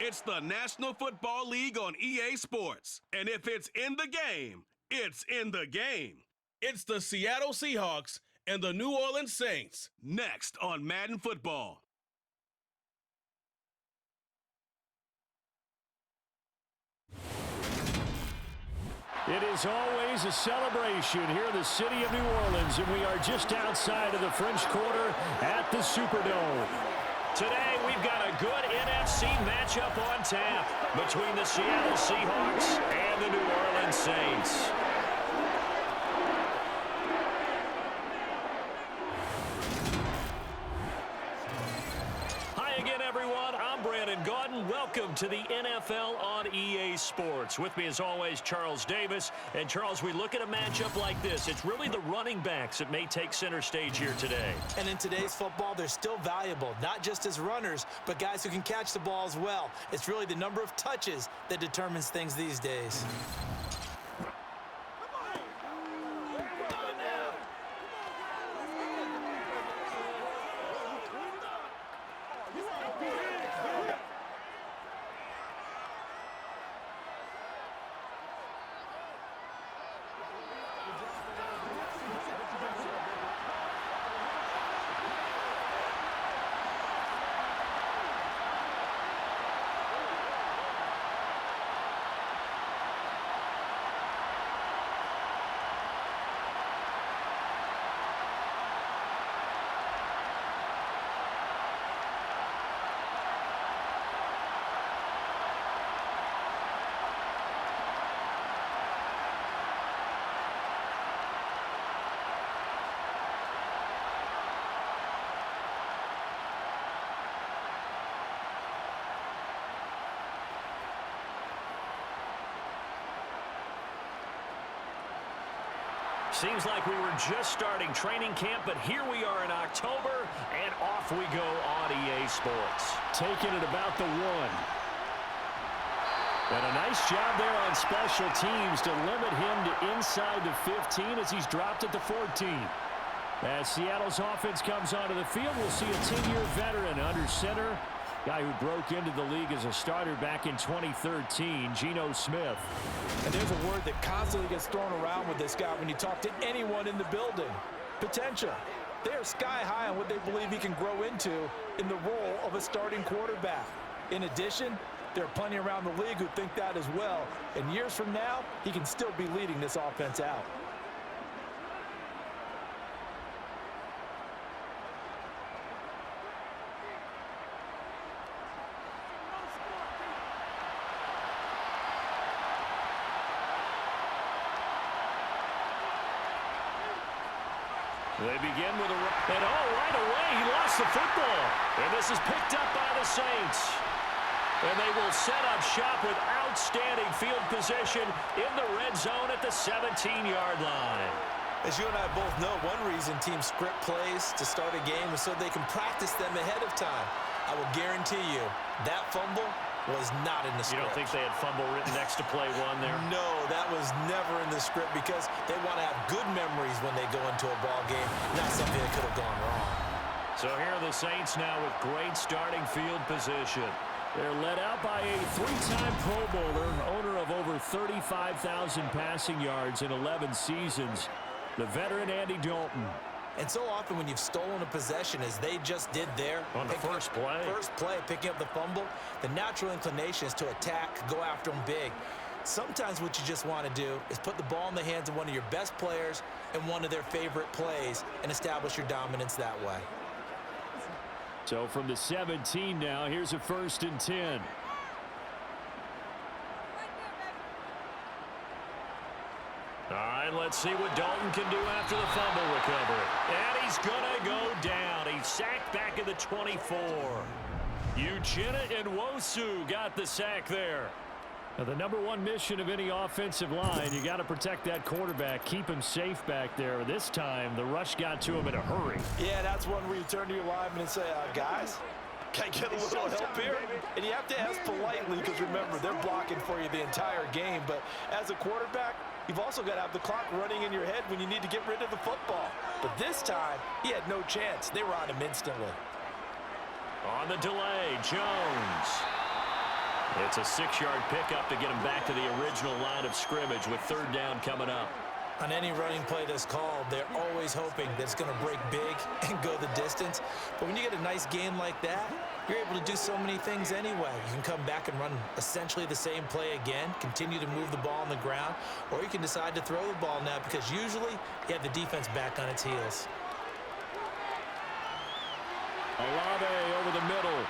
It's the National Football League on EA Sports. And if it's in the game, it's in the game. It's the Seattle Seahawks and the New Orleans Saints next on Madden Football. It is always a celebration here in the city of New Orleans, and we are just outside of the French Quarter at the Superdome. Today, we've got a good NFC matchup on tap between the Seattle Seahawks and the New Orleans Saints. Welcome to the NFL on EA Sports. With me, as always, Charles Davis. And, Charles, we look at a matchup like this. It's really the running backs that may take center stage here today. And in today's football, they're still valuable, not just as runners, but guys who can catch the ball as well. It's really the number of touches that determines things these days. Seems like we were just starting training camp, but here we are in October, and off we go on EA Sports. Taking it about the 1. And a nice job there on special teams to limit him to inside the 15 as he's dropped at the 14. As Seattle's offense comes onto the field, we'll see a 10-year veteran under center. Guy who broke into the league as a starter back in 2013, Geno Smith. And there's a word that constantly gets thrown around with this guy when you talk to anyone in the building. Potential. They are sky high on what they believe he can grow into in the role of a starting quarterback. In addition, there are plenty around the league who think that as well. And years from now, he can still be leading this offense out. They begin with a run. And right away, he lost the football. And this is picked up by the Saints. And they will set up shop with outstanding field position in the red zone at the 17-yard line. As you and I both know, one reason teams script plays to start a game is so they can practice them ahead of time. I will guarantee you that fumble was not in the script. You don't think they had fumble written next to play 1 there? No, that was never in the script because they want to have good memories when they go into a ball game, not something that could have gone wrong. So here are the Saints now with great starting field position. They're led out by a 3-time Pro Bowler, owner of over 35,000 passing yards in 11 seasons, the veteran Andy Dalton. And so often when you've stolen a possession, as they just did there, on the first play, picking up the fumble, the natural inclination is to attack, go after them big. Sometimes what you just want to do is put the ball in the hands of one of your best players in one of their favorite plays and establish your dominance that way. So from the 17 now, here's a 1st and 10. All right, let's see what Dalton can do after the fumble recovery. And he's going to go down. He's sacked back at the 24. Uchenna Nwosu got the sack there. Now, the number 1 mission of any offensive line, you got to protect that quarterback, keep him safe back there. This time, the rush got to him in a hurry. Yeah, that's one where you turn to your lineman and say, guys, can I get a little help here? And you have to ask politely because, remember, they're blocking for you the entire game. But as a quarterback, you've also got to have the clock running in your head when you need to get rid of the football. But this time, he had no chance. They were on him instantly. On the delay, Jones. It's a 6-yard pickup to get him back to the original line of scrimmage with 3rd down coming up. On any running play that's called, they're always hoping that it's going to break big and go the distance. But when you get a nice gain like that, you're able to do so many things anyway. You can come back and run essentially the same play again, continue to move the ball on the ground, or you can decide to throw the ball now because usually you have the defense back on its heels. Olave over the middle.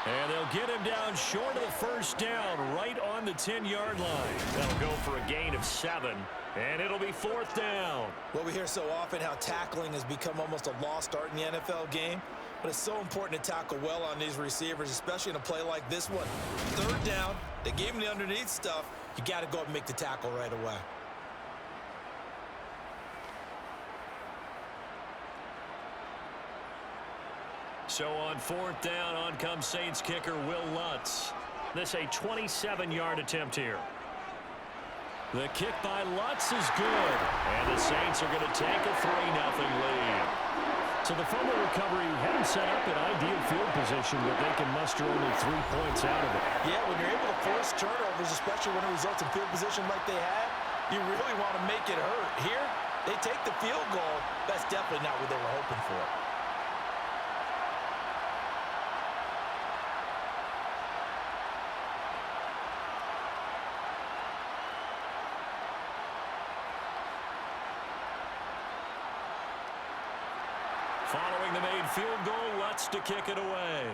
And they'll get him down short of the 1st down, right on the 10-yard line. That'll go for a gain of 7, and it'll be 4th down. Well, we hear so often how tackling has become almost a lost art in the NFL game, but it's so important to tackle well on these receivers, especially in a play like this one. 3rd down, they gave him the underneath stuff. You got to go up and make the tackle right away. So on 4th down, on comes Saints kicker Will Lutz. This a 27-yard attempt here. The kick by Lutz is good. And the Saints are going to take a 3-0 lead. So the fumble recovery had them set up in ideal field position, but they can muster only 3 points out of it. Yeah, when you're able to force turnovers, especially when it results in field position like they had, you really want to make it hurt. Here, they take the field goal. That's definitely not what they were hoping for. Following the made field goal, Lutz to kick it away.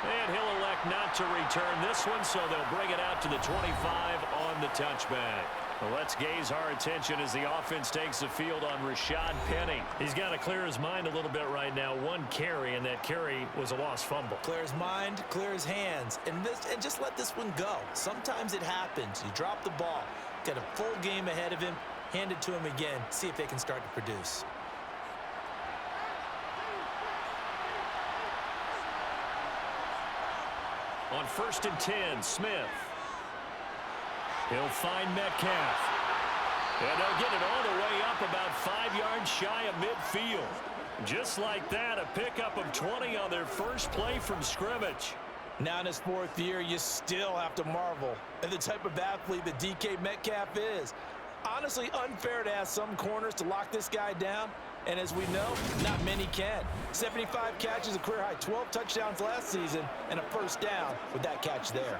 And he'll elect not to return this one, so they'll bring it out to the 25 on the touchback. Well, let's gaze our attention as the offense takes the field on Rashad Penny. He's got to clear his mind a little bit right now. 1 carry, and that carry was a lost fumble. Clear his mind, clear his hands, and just let this one go. Sometimes it happens. You drop the ball, got a full game ahead of him, hand it to him again, see if they can start to produce. On 1st and 10, Smith. He'll find Metcalf. And they'll get it all the way up about 5 yards shy of midfield. Just like that, a pickup of 20 on their first play from scrimmage. Now in his 4th year, you still have to marvel at the type of athlete that DK Metcalf is. Honestly, unfair to ask some corners to lock this guy down, and as we know, not many can. 75 catches, a career high 12 touchdowns last season, and a 1st down with that catch there.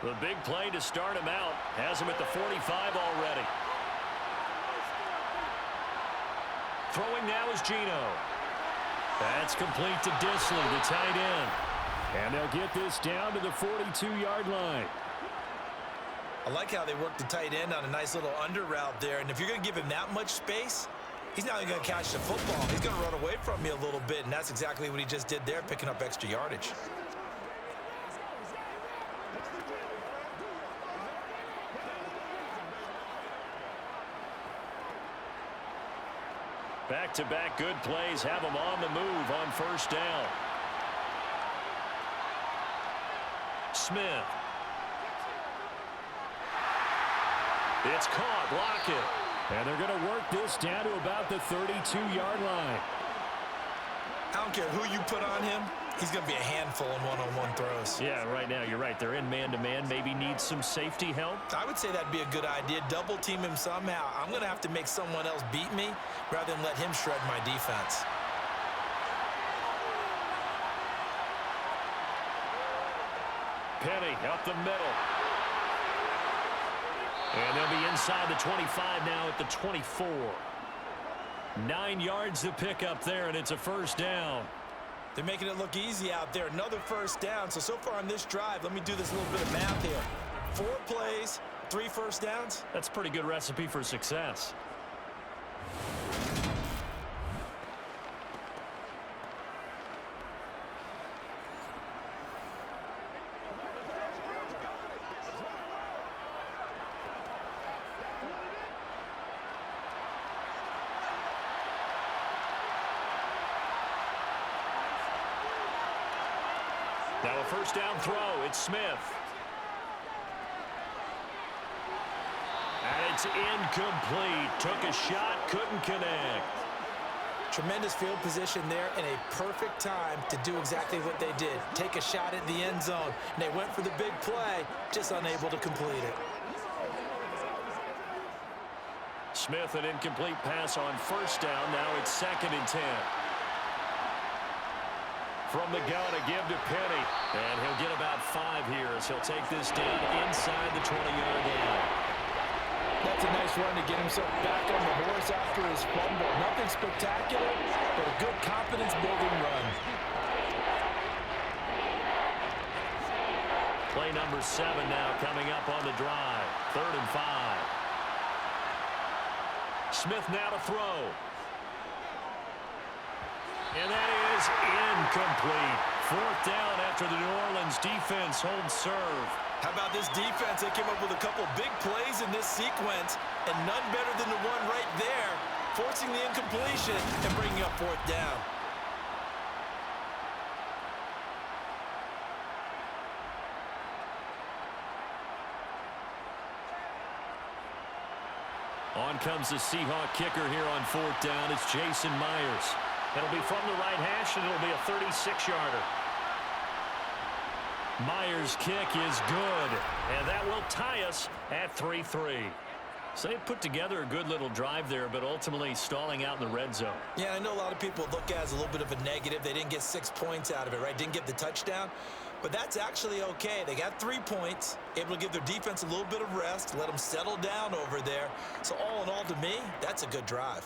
The big play to start him out has him at the 45 already. Throwing now is Geno. That's complete to Disley, the tight end. And they'll get this down to the 42-yard line. I like how they work the tight end on a nice little under route there. And if you're going to give him that much space, he's not even going to catch the football. He's going to run away from you a little bit, and that's exactly what he just did there, picking up extra yardage. Back-to-back good plays have him on the move on 1st down. Smith. It's caught, block it. And they're going to work this down to about the 32-yard line. I don't care who you put on him, he's going to be a handful in one-on-one throws. Yeah, right now, you're right. They're in man-to-man, maybe need some safety help. I would say that'd be a good idea. Double team him somehow. I'm going to have to make someone else beat me rather than let him shred my defense. Penny up the middle. And they'll be inside the 25 now at the 24. 9 yards to pick up there, and it's a 1st down. They're making it look easy out there. Another 1st down. So far on this drive, let me do this little bit of math here. 4 plays, 3 1st downs. That's a pretty good recipe for success. Now a 1st down throw. It's Smith. And it's incomplete. Took a shot, couldn't connect. Tremendous field position there and a perfect time to do exactly what they did. Take a shot at the end zone. And they went for the big play, just unable to complete it. Smith, an incomplete pass on first down. Now it's 2nd and 10. From the gun, a give to Penny. And he'll get about 5 here as he'll take this down inside the 20-yard line. That's a nice run to get himself back on the horse after his fumble. Nothing spectacular, but a good confidence-building run. Play number 7 now coming up on the drive. 3rd and 5. Smith now to throw. And that is incomplete. 4th down after the New Orleans defense holds serve. How about this defense? They came up with a couple big plays in this sequence, and none better than the one right there, forcing the incompletion and bringing up 4th down. On comes the Seahawk kicker here on 4th down. It's Jason Myers. It'll be from the right hash, and it'll be a 36-yarder. Myers' kick is good, and that will tie us at 3-3. So they put together a good little drive there, but ultimately stalling out in the red zone. Yeah, I know a lot of people look at it as a little bit of a negative. They didn't get 6 points out of it, right? Didn't get the touchdown. But that's actually okay. They got 3 points, able to give their defense a little bit of rest, let them settle down over there. So all in all, to me, that's a good drive.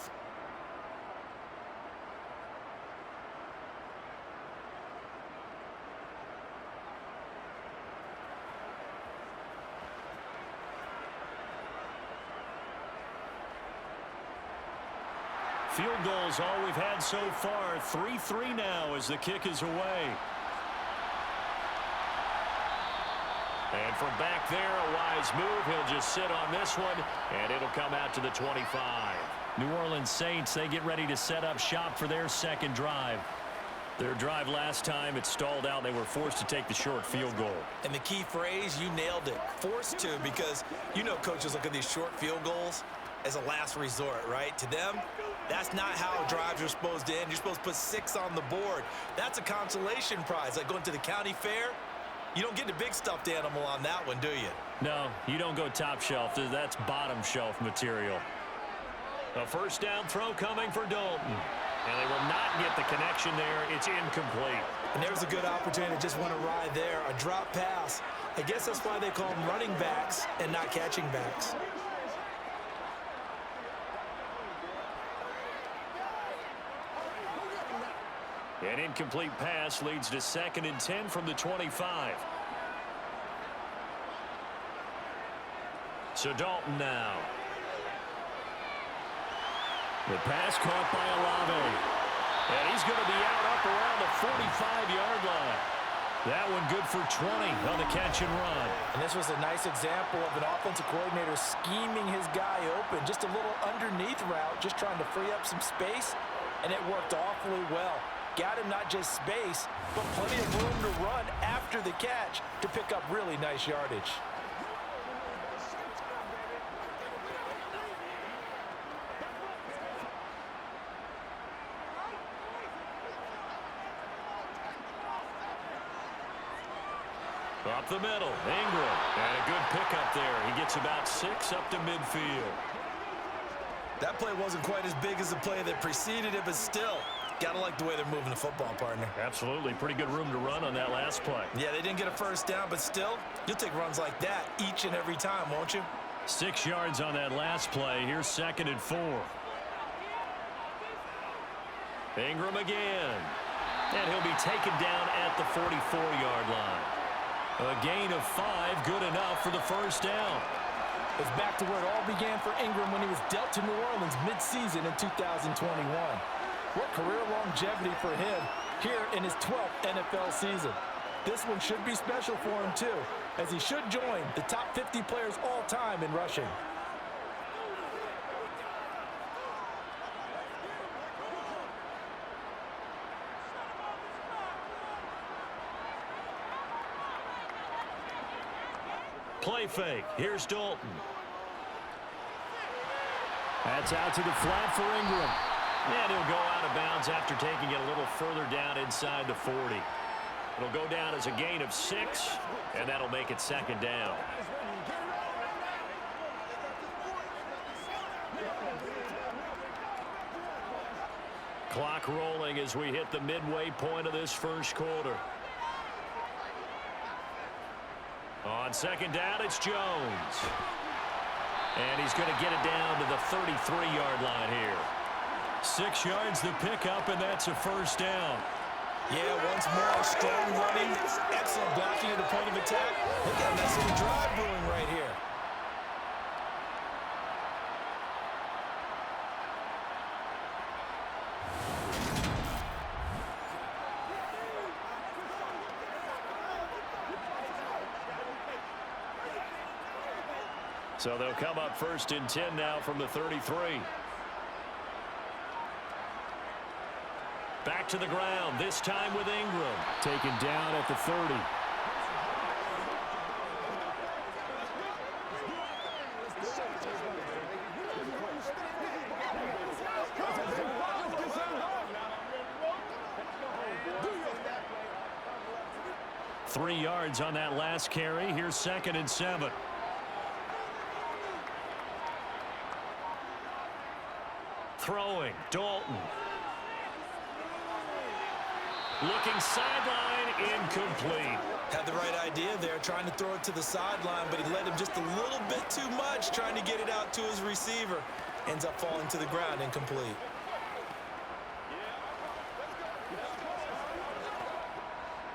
Field goals all we've had so far. 3-3 now as the kick is away. And from back there, a wise move. He'll just sit on this one, and it'll come out to the 25. New Orleans Saints, they get ready to set up shop for their 2nd drive. Their drive last time, it stalled out. They were forced to take the short field goal. And the key phrase, you nailed it. Forced to, because you know coaches look at these short field goals as a last resort, right? To them, that's not how drives are supposed to end. You're supposed to put 6 on the board. That's a consolation prize, like going to the county fair. You don't get the big stuffed animal on that one, do you? No, you don't go top shelf. That's bottom shelf material. A 1st down throw coming for Dalton. And they will not get the connection there. It's incomplete. And there's a good opportunity to just want to ride there. A drop pass. I guess that's why they call them running backs and not catching backs. An incomplete pass leads to 2nd and 10 from the 25. So Dalton now. The pass caught by Olave. And he's going to be out up around the 45-yard line. That one good for 20 on the catch and run. And this was a nice example of an offensive coordinator scheming his guy open. Just a little underneath route, just trying to free up some space, and it worked awfully well. Got him not just space, but plenty of room to run after the catch to pick up really nice yardage. Up the middle, Ingram. And a good pickup there. He gets about 6 up to midfield. That play wasn't quite as big as the play that preceded it, but still, gotta like the way they're moving the football, partner. Absolutely. Pretty good room to run on that last play. Yeah, they didn't get a 1st down, but still, you'll take runs like that each and every time, won't you? 6 yards on that last play. Here's 2nd and 4. Ingram again. And he'll be taken down at the 44-yard line. A gain of 5, good enough for the 1st down. It's back to where it all began for Ingram when he was dealt to New Orleans mid-season in 2021. What career longevity for him here in his 12th NFL season. This one should be special for him too, as he should join the top 50 players all time in rushing. Play fake. Here's Dalton. That's out to the flat for Ingram. And he'll go out of bounds after taking it a little further down inside the 40. It'll go down as a gain of 6, and that'll make it second down. Clock rolling as we hit the midway point of this first quarter. On second down, it's Jones. And he's going to get it down to the 33-yard line here. 6 yards the pickup, and that's a first down. Yeah, once more, strong running, excellent blocking at the point of attack. Look at a nice little drive brewing right here. So they'll come up 1st and 10 now from the 33. Back to the ground, this time with Ingram. Taken down at the 30. Three yards on that last carry. Here's 2nd and 7. Throwing, Dalton. Looking sideline, incomplete. Had the right idea there, trying to throw it to the sideline, but he led him just a little bit too much, trying to get it out to his receiver. Ends up falling to the ground, incomplete.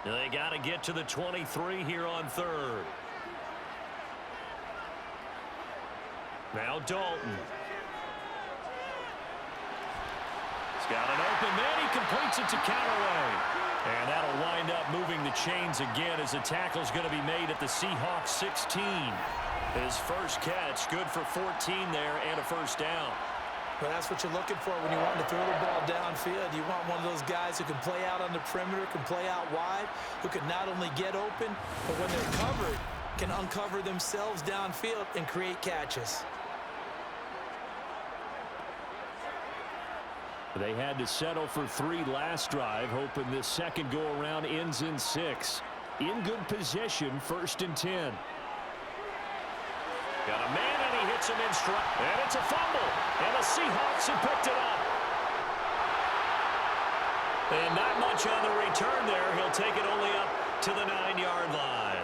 They got to get to the 23 here on 3rd. Now Dalton. He's got an open man. He completes it to Callaway. And that'll wind up moving the chains again as the tackle's going to be made at the Seahawks 16. His first catch, good for 14 there and a first down. Well, that's what you're looking for when you want to throw the ball downfield. You want one of those guys who can play out on the perimeter, can play out wide, who can not only get open, but when they're covered, can uncover themselves downfield and create catches. They had to settle for 3 last drive, hoping this second go-around ends in 6. In good position, 1st and 10. Got a man, and he hits him in stride. And it's a fumble. And the Seahawks have picked it up. And not much on the return there. He'll take it only up to the 9-yard line.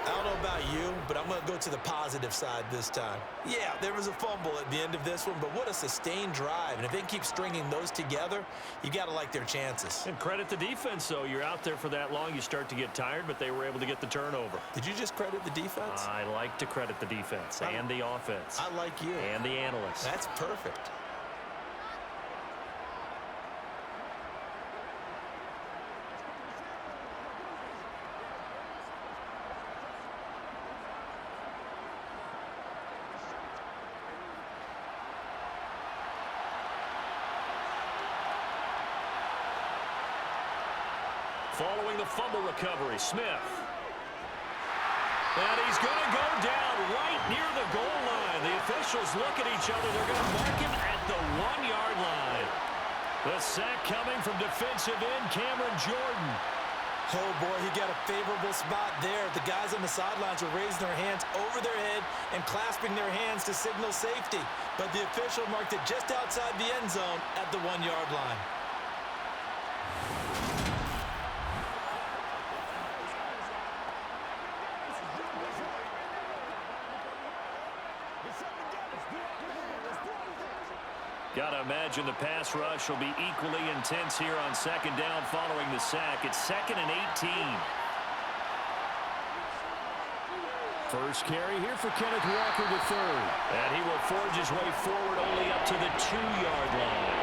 I don't know about you, but I'm going to go to the positive side this time. Yeah, there was a fumble at the end of this one, but what a sustained drive. And if they keep stringing those together, you got to like their chances. And credit the defense, though. You're out there for that long, you start to get tired, but they were able to get the turnover. Did you just credit the defense? I like to credit the defense and the offense. I like you. And the analysts. That's perfect. Following the fumble recovery, Smith. And he's going to go down right near the goal line. The officials look at each other. They're going to mark him at the 1-yard line. The sack coming from defensive end Cameron Jordan. Oh, boy, he got a favorable spot there. The guys on the sidelines are raising their hands over their head and clasping their hands to signal safety. But the official marked it just outside the end zone at the 1-yard line. Got to imagine the pass rush will be equally intense here on second down following the sack. It's 2nd and 18. First carry here for Kenneth Walker III. And he will forge his way forward only up to the 2-yard line.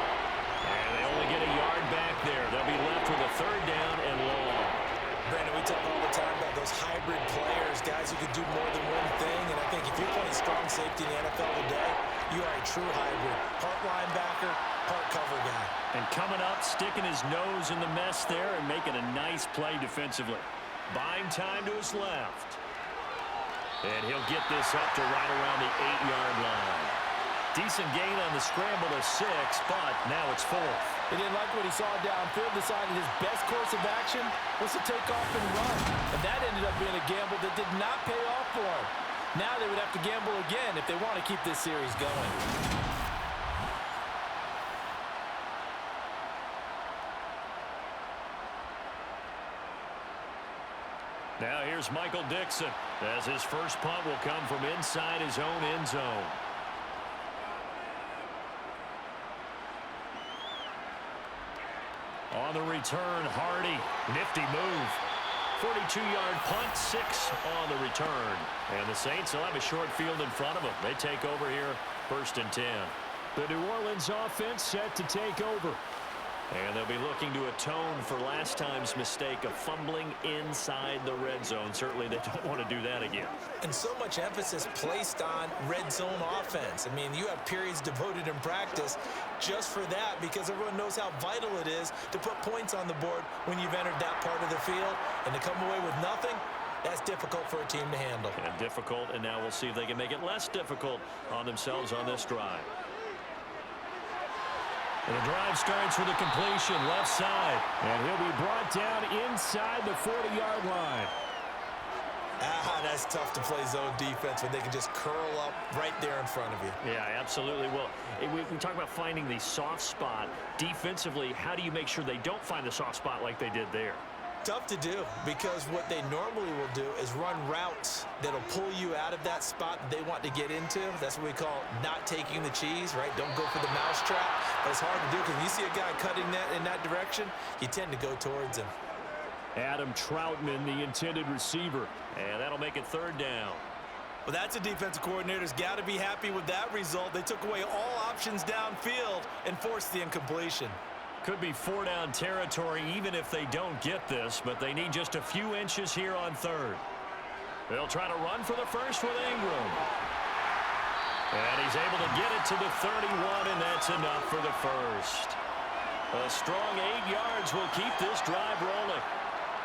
And they only get a yard back there. They'll be left with a 3rd down and long. Brandon, we talk all the time about those hybrid players, guys who can do more than one thing. And I think if you're playing strong safety in the NFL today, you are a true hybrid. Part linebacker, part cover guy. And coming up, sticking his nose in the mess there and making a nice play defensively. Buying time to his left. And he'll get this up to right around the 8-yard line. Decent gain on the scramble to 6, but now it's 4th. He didn't like what he saw downfield, decided his best course of action was to take off and run. And that ended up being a gamble that did not pay off for him. Now they would have to gamble again if they want to keep this series going. Now here's Michael Dixon, as his first punt will come from inside his own end zone. On the return, Hardy. Nifty move. 42-yard punt, 6 on the return. And the Saints will have a short field in front of them. They take over here, 1st and 10. The New Orleans offense set to take over. And they'll be looking to atone for last time's mistake of fumbling inside the red zone. Certainly they don't want to do that again. And so much emphasis placed on red zone offense. I mean, you have periods devoted in practice just for that because everyone knows how vital it is to put points on the board when you've entered that part of the field. And to come away with nothing, that's difficult for a team to handle. And difficult, and now we'll see if they can make it less difficult on themselves on this drive. And the drive starts with a completion left side. And he'll be brought down inside the 40-yard line. That's tough to play zone defense when they can just curl up right there in front of you. Yeah, absolutely. Well, we talk about finding the soft spot. Defensively, how do you make sure they don't find the soft spot like they did there? Tough to do because what they normally will do is run routes that'll pull you out of that spot that they want to get into. That's what we call not taking the cheese, right? Don't go for the mousetrap. But it's hard to do because when you see a guy cutting that in that direction, you tend to go towards him. Adam Troutman, the intended receiver. And that'll make it 3rd down. Well, that's a defensive coordinator's got to be happy with that result. They took away all options downfield and forced the incompletion. Could be 4-down territory even if they don't get this, but they need just a few inches here on 3rd. They'll try to run for the first with Ingram. And he's able to get it to the 31, and that's enough for the first. A strong 8 yards will keep this drive rolling.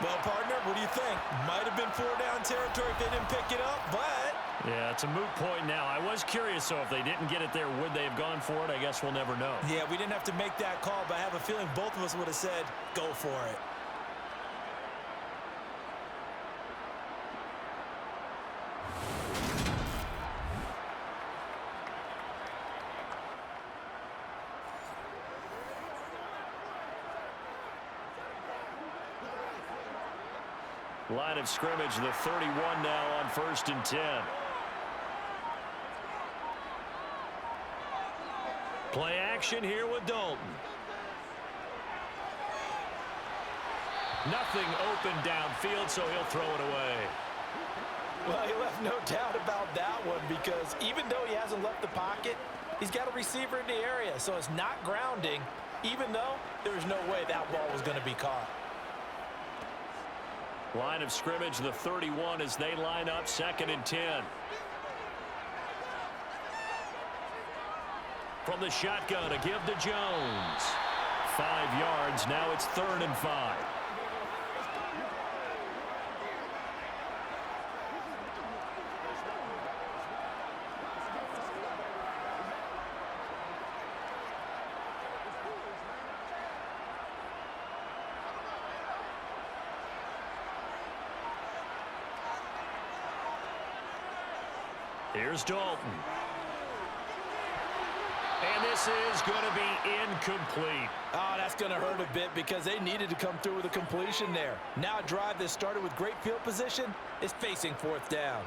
Well, partner, what do you think? Might have been 4-down territory if they didn't pick it up, but... Yeah, it's a moot point now. I was curious, so if they didn't get it there, would they have gone for it? I guess we'll never know. Yeah, we didn't have to make that call, but I have a feeling both of us would have said, go for it. Line of scrimmage, the 31 now on 1st and 10. Play action here with Dalton. Nothing open downfield, so he'll throw it away. Well, he left no doubt about that one because even though he hasn't left the pocket, he's got a receiver in the area, so it's not grounding, even though there was no way that ball was going to be caught. Line of scrimmage, the 31 as they line up 2nd and 10. From the shotgun, a give to Jones. 5 yards, now it's 3rd and 5. Here's Dalton. And this is going to be incomplete. Oh, that's going to hurt a bit because they needed to come through with a completion there. Now a drive that started with great field position is facing 4th down.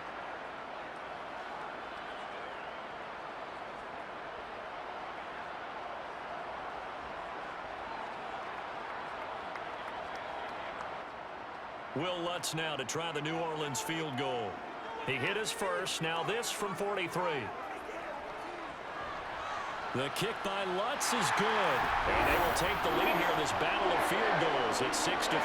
Will Lutz now to try the New Orleans field goal. He hit his first. Now this from 43. The kick by Lutz is good. And they will take the lead here in this battle of field goals at 6-3.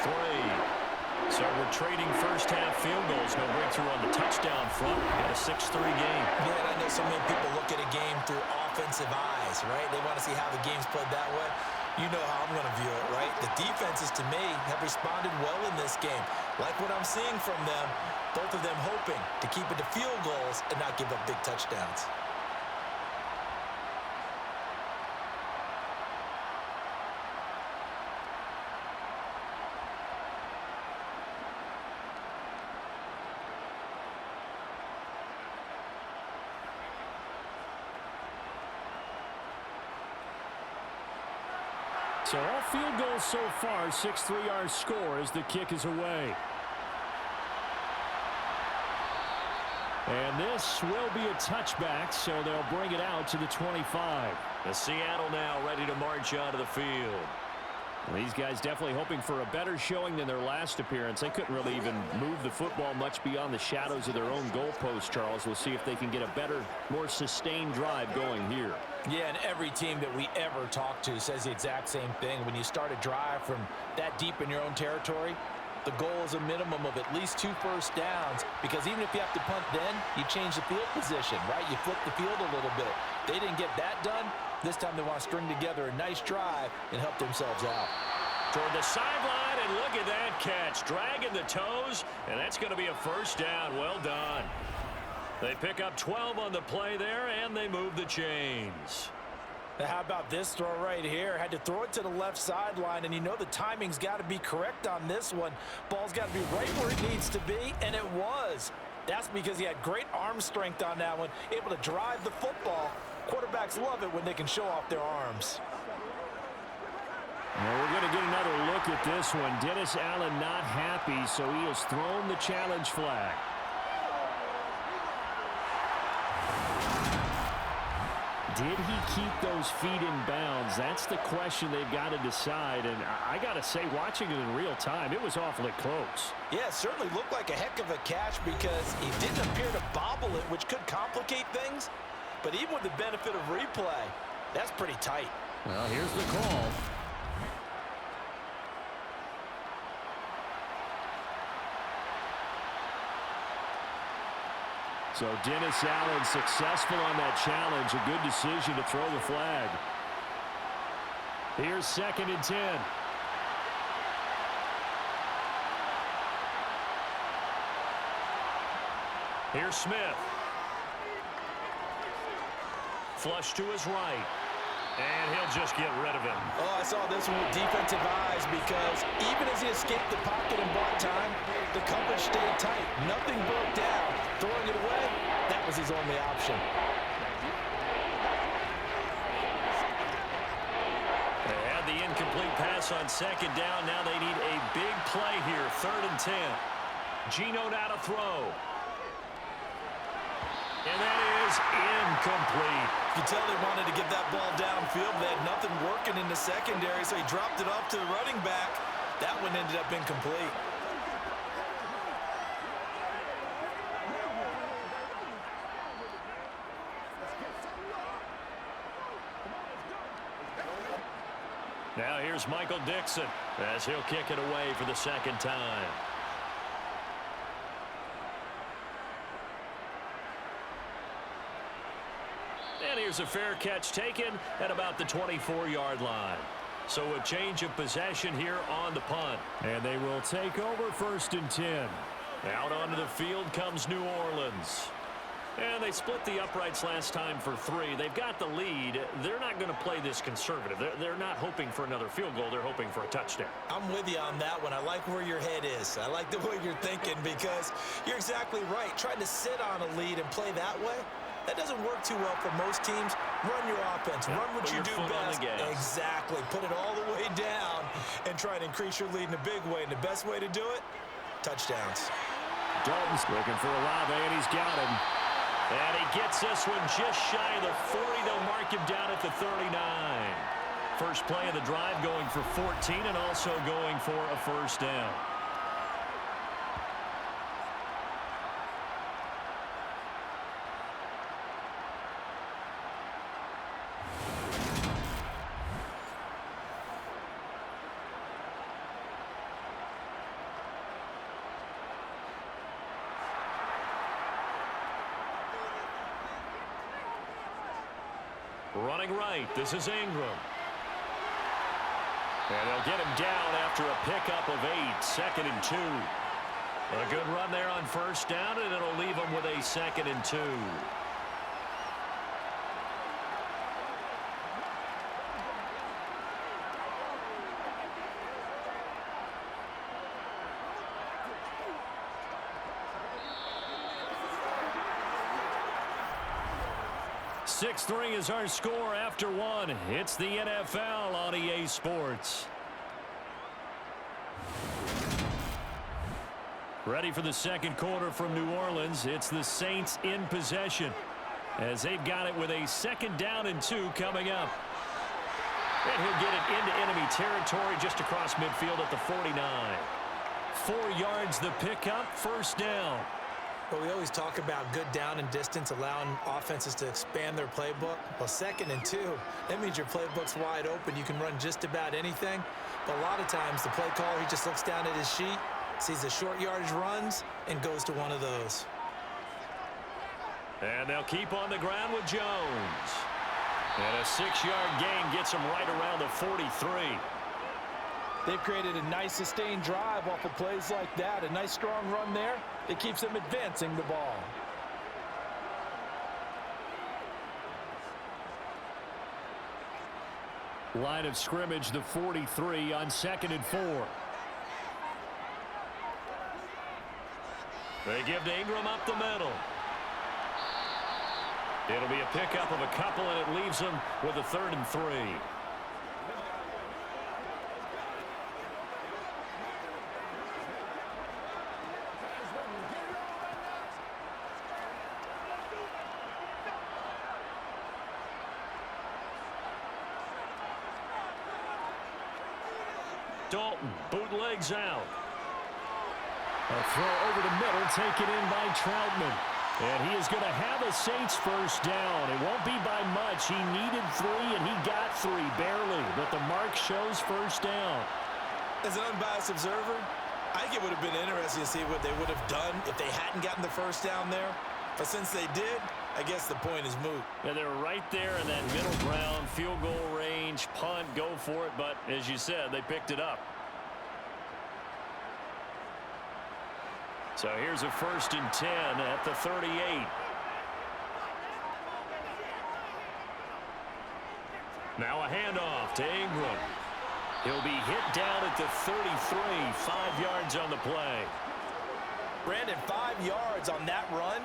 So we're trading first half field goals. No breakthrough on the touchdown front in a 6-3 game. Yeah, I know so many people look at a game through offensive eyes, right? They want to see how the game's played that way. You know how I'm going to view it, right? The defenses, to me, have responded well in this game. Like what I'm seeing from them, both of them hoping to keep it to field goals and not give up big touchdowns. So all field goals so far, 6-3 our score as the kick is away. And this will be a touchback, so they'll bring it out to the 25. The Seattle now ready to march onto the field. Well, these guys definitely hoping for a better showing than their last appearance. They couldn't really even move the football much beyond the shadows of their own goalpost, Charles. We'll see if they can get a better, more sustained drive going here. Yeah, and every team that we ever talk to says the exact same thing. When you start a drive from that deep in your own territory, the goal is a minimum of at least 2 first downs, because even if you have to punt then, you change the field position, right? You flip the field a little bit. They didn't get that done. This time they want to string together a nice drive and help themselves out. Toward the sideline, and look at that catch. Dragging the toes, and that's going to be a first down. Well done. They pick up 12 on the play there, and they move the chains. Now, how about this throw right here? Had to throw it to the left sideline, and you know the timing's got to be correct on this one. Ball's got to be right where it needs to be, and it was. That's because he had great arm strength on that one, able to drive the football. Quarterbacks love it when they can show off their arms. Well, we're going to get another look at this one. Dennis Allen not happy, so he has thrown the challenge flag. Did he keep those feet in bounds? That's the question they've got to decide. And I got to say, watching it in real time, it was awfully close. Yeah, it certainly looked like a heck of a catch because he didn't appear to bobble it, which could complicate things. But even with the benefit of replay, that's pretty tight. Well, here's the call. So Dennis Allen successful on that challenge. A good decision to throw the flag. Here's 2nd and 10. Here's Smith. Flush to his right. And he'll just get rid of him. Oh, I saw this one with defensive eyes because even as he escaped the pocket and bought time, the coverage stayed tight. Nothing broke down. Throwing it away, that was his only option. They had the incomplete pass on 2nd down. Now they need a big play here. 3rd and 10. Geno now to throw. And that is incomplete. You tell they wanted to get that ball downfield. They had nothing working in the secondary, so he dropped it off to the running back. That one ended up incomplete. Now here's Michael Dixon as he'll kick it away for the 2nd time. And here's a fair catch taken at about the 24-yard line. So a change of possession here on the punt. And they will take over 1st and 10. Out onto the field comes New Orleans. And they split the uprights last time for 3. They've got the lead. They're not going to play this conservative. They're not hoping for another field goal. They're hoping for a touchdown. I'm with you on that one. I like where your head is. I like the way you're thinking because you're exactly right. Trying to sit on a lead and play that way, that doesn't work too well for most teams. Run your offense. Run what you do best. Exactly. Put it all the way down and try to increase your lead in a big way. And the best way to do it, touchdowns. Dalton's looking for Olave, and he's got him. And he gets this one just shy of the 40. They'll mark him down at the 39. First play of the drive going for 14 and also going for a first down. Running right, this is Ingram. And they'll get him down after a pickup of 8, 2nd and 2. A good run there on first down, and it'll leave him with a 2nd and 2. 6-3 is our score after one. It's the NFL on EA Sports. Ready for the second quarter from New Orleans. It's the Saints in possession as they've got it with a 2nd down and 2 coming up. And he'll get it into enemy territory just across midfield at the 49. 4 yards the pickup, 1st down. Well, we always talk about good down and distance, allowing offenses to expand their playbook. Well, 2nd and 2, that means your playbook's wide open. You can run just about anything. But a lot of times the play caller, he just looks down at his sheet, sees the short yardage runs, and goes to one of those. And they'll keep on the ground with Jones. And a 6-yard gain gets him right around the 43. They've created a nice sustained drive off of plays like that. A nice strong run there. It keeps them advancing the ball. Line of scrimmage, the 43 on 2nd and 4. They give to Ingram up the middle. It'll be a pickup of a couple, and it leaves them with a 3rd and 3. Dalton bootlegs out. A throw over the middle, taken in by Troutman. And he is going to have a Saints 1st down. It won't be by much. He needed 3, and he got 3, barely. But the mark shows 1st down. As an unbiased observer, I think it would have been interesting to see what they would have done if they hadn't gotten the 1st down there. But since they did, I guess the point is moot. And they're right there in that middle ground, field goal range, punt, go for it. But as you said, they picked it up. So here's a 1st and 10 at the 38. Now a handoff to Ingram. He'll be hit down at the 33, 5 yards on the play. Brandon, 5 yards on that run.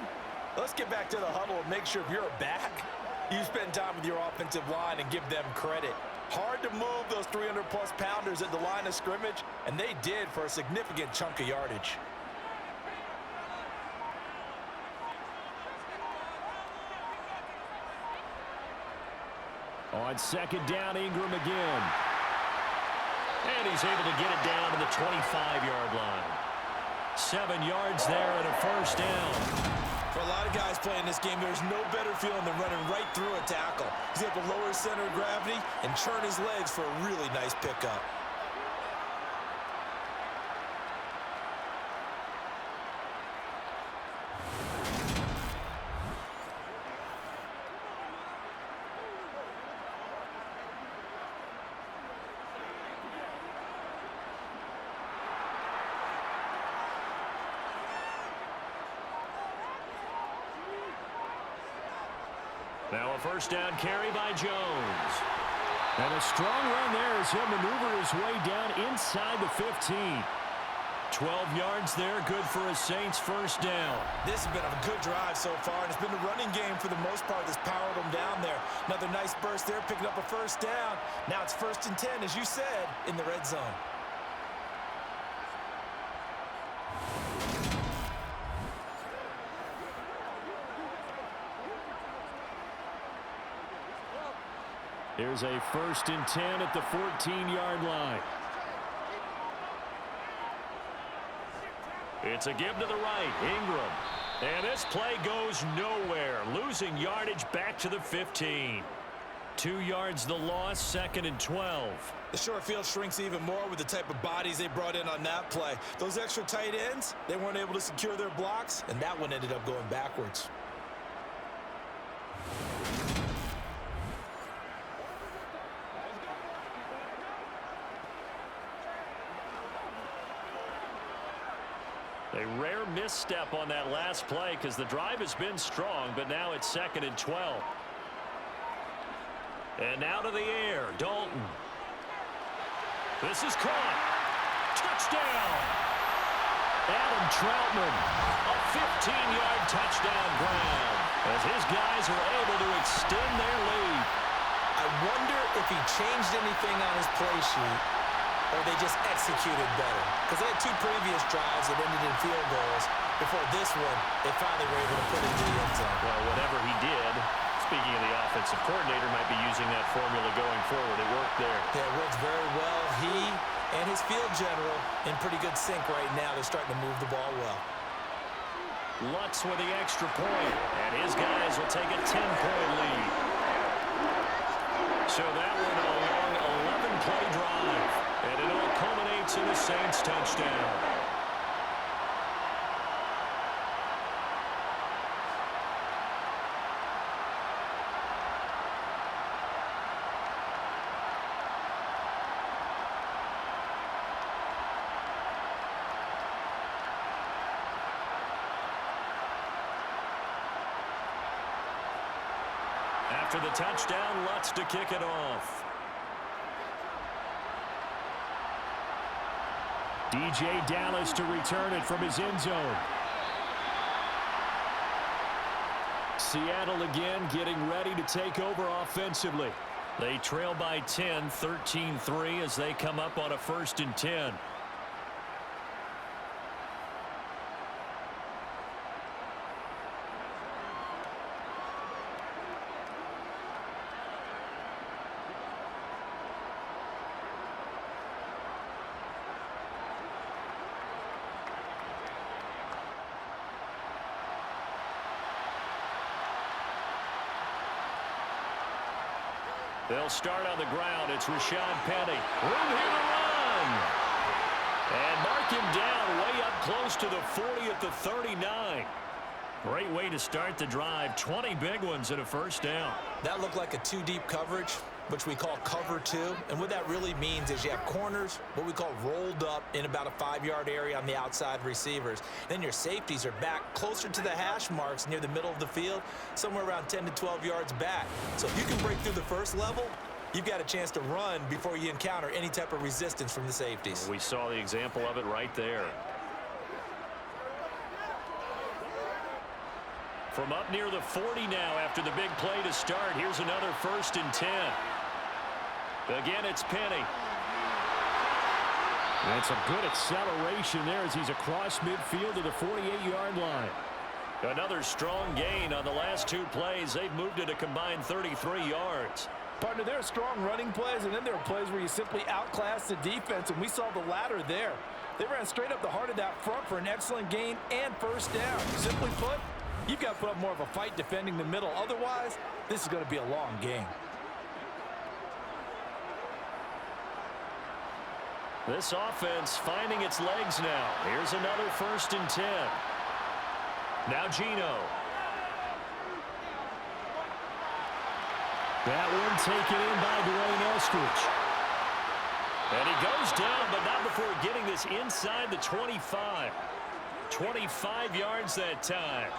Let's get back to the huddle and make sure if you're a back, you spend time with your offensive line and give them credit. Hard to move those 300-plus pounders at the line of scrimmage, and they did for a significant chunk of yardage. On 2nd down, Ingram again. And he's able to get it down to the 25-yard line. 7 yards there and a 1st down. For a lot of guys playing this game, there's no better feeling than running right through a tackle. He's able to lower his center of gravity and turn his legs for a really nice pickup. Now a 1st down carry by Jones. And a strong run there as he'll maneuver his way down inside the 15. 12 yards there, good for a Saints 1st down. This has been a good drive so far, and it's been the running game for the most part that's powered them down there. Another nice burst there, picking up a 1st down. Now it's 1st and 10, as you said, in the red zone. Here's a 1st and 10 at the 14-yard line. It's a give to the right, Ingram. And this play goes nowhere, losing yardage back to the 15. 2 yards the loss, 2nd and 12. The short field shrinks even more with the type of bodies they brought in on that play. Those extra tight ends, they weren't able to secure their blocks, and that one ended up going backwards. A rare misstep on that last play because the drive has been strong, but now it's 2nd and 12. And now to the air, Dalton. This is caught. Touchdown! Adam Troutman, a 15-yard touchdown ground. as his guys are able to extend their lead. I wonder if he changed anything on his play sheet or they just executed better. Because they had 2 previous drives that ended in field goals. Before this one, they finally were able to put it into the end zone. Well, whatever he did, speaking of the offensive coordinator, might be using that formula going forward. It worked there. Yeah, it worked very well. He and his field general in pretty good sync right now. They're starting to move the ball well. Lutz with the extra point, and his guys will take a 10-point lead. So that one a long 11-play drive, and it all culminates in a Saints touchdown. After the touchdown, Lutz to kick it off. DJ Dallas to return it from his end zone. Seattle again getting ready to take over offensively. They trail by 10, 13-3 as they come up on a 1st and 10. They'll start on the ground. It's Rashad Penny. Room here to run. And mark him down way up close to the 40 at the 39. Great way to start the drive. 20 big ones and a 1st down. That looked like a 2-deep coverage, which we call cover 2. And what that really means is you have corners, what we call rolled up in about a 5-yard area on the outside receivers. Then your safeties are back closer to the hash marks near the middle of the field, somewhere around 10 to 12 yards back. So if you can break through the first level, you've got a chance to run before you encounter any type of resistance from the safeties. We saw the example of it right there. From up near the 40 now after the big play to start. Here's another 1st and 10. Again, it's Penny. That's a good acceleration there as he's across midfield to the 48-yard line. Another strong gain on the last 2 plays. They've moved it a combined 33 yards. Partner, there are strong running plays, and then there are plays where you simply outclass the defense, and we saw the latter there. They ran straight up the heart of that front for an excellent gain and 1st down. Simply put, you've got to put up more of a fight defending the middle. Otherwise, this is going to be a long game. This offense finding its legs now. Here's another 1st and 10. Now Geno. That one taken in by Dwayne Eskridge. And he goes down, but not before getting this inside the 25. 25 yards that time.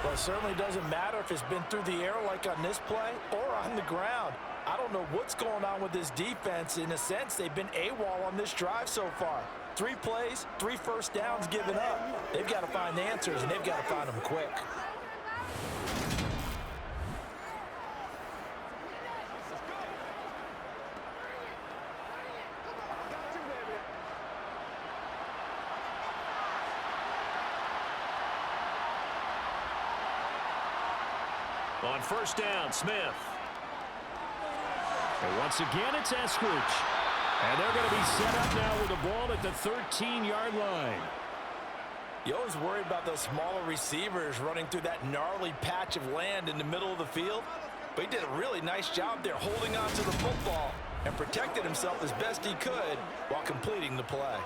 Well, it certainly doesn't matter if it's been through the air like on this play or on the ground. I don't know what's going on with this defense. In a sense, they've been AWOL on this drive so far. 3 plays, 3 1st downs given up. They've got to find the answers, and they've got to find them quick. On 1st down, Smith. And once again, it's Eskridge. And they're going to be set up now with the ball at the 13-yard line. You always worry about those smaller receivers running through that gnarly patch of land in the middle of the field. But he did a really nice job there holding on to the football and protected himself as best he could while completing the play.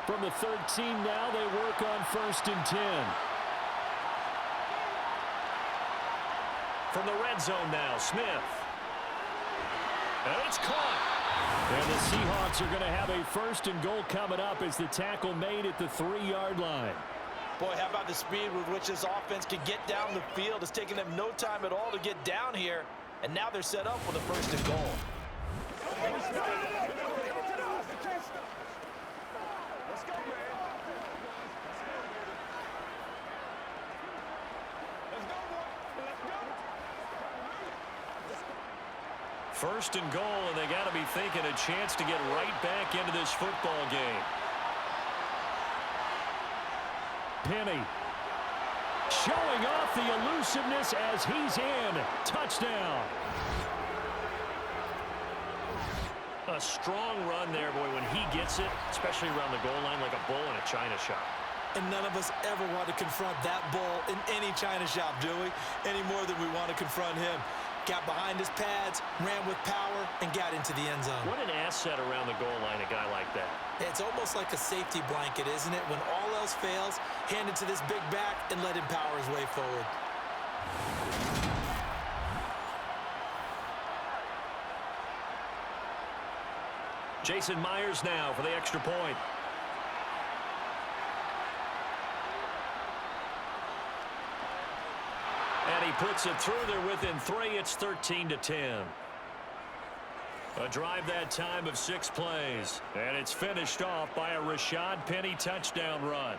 From the 13 now, they work on 1st and 10. From the red zone now, Smith. And it's caught. And the Seahawks are going to have a 1st and goal coming up as the tackle made at the 3-yard line. Boy, how about the speed with which this offense can get down the field? It's taken them no time at all to get down here. And now they're set up with a 1st and goal. First and goal, and they got to be thinking a chance to get right back into this football game. Penny showing off the elusiveness as he's in. Touchdown. A strong run there, boy, when he gets it, especially around the goal line like a bull in a china shop. And none of us ever want to confront that bull in any china shop, do we? Any more than we want to confront him. Got behind his pads, ran with power, and got into the end zone. What an asset around the goal line, a guy like that. It's almost like a safety blanket, isn't it? When all else fails, hand it to this big back and let him power his way forward. Jason Myers now for the extra point. And he puts it through there within 3. It's 13-10. A drive that time of 6 plays. And it's finished off by a Rashad Penny touchdown run.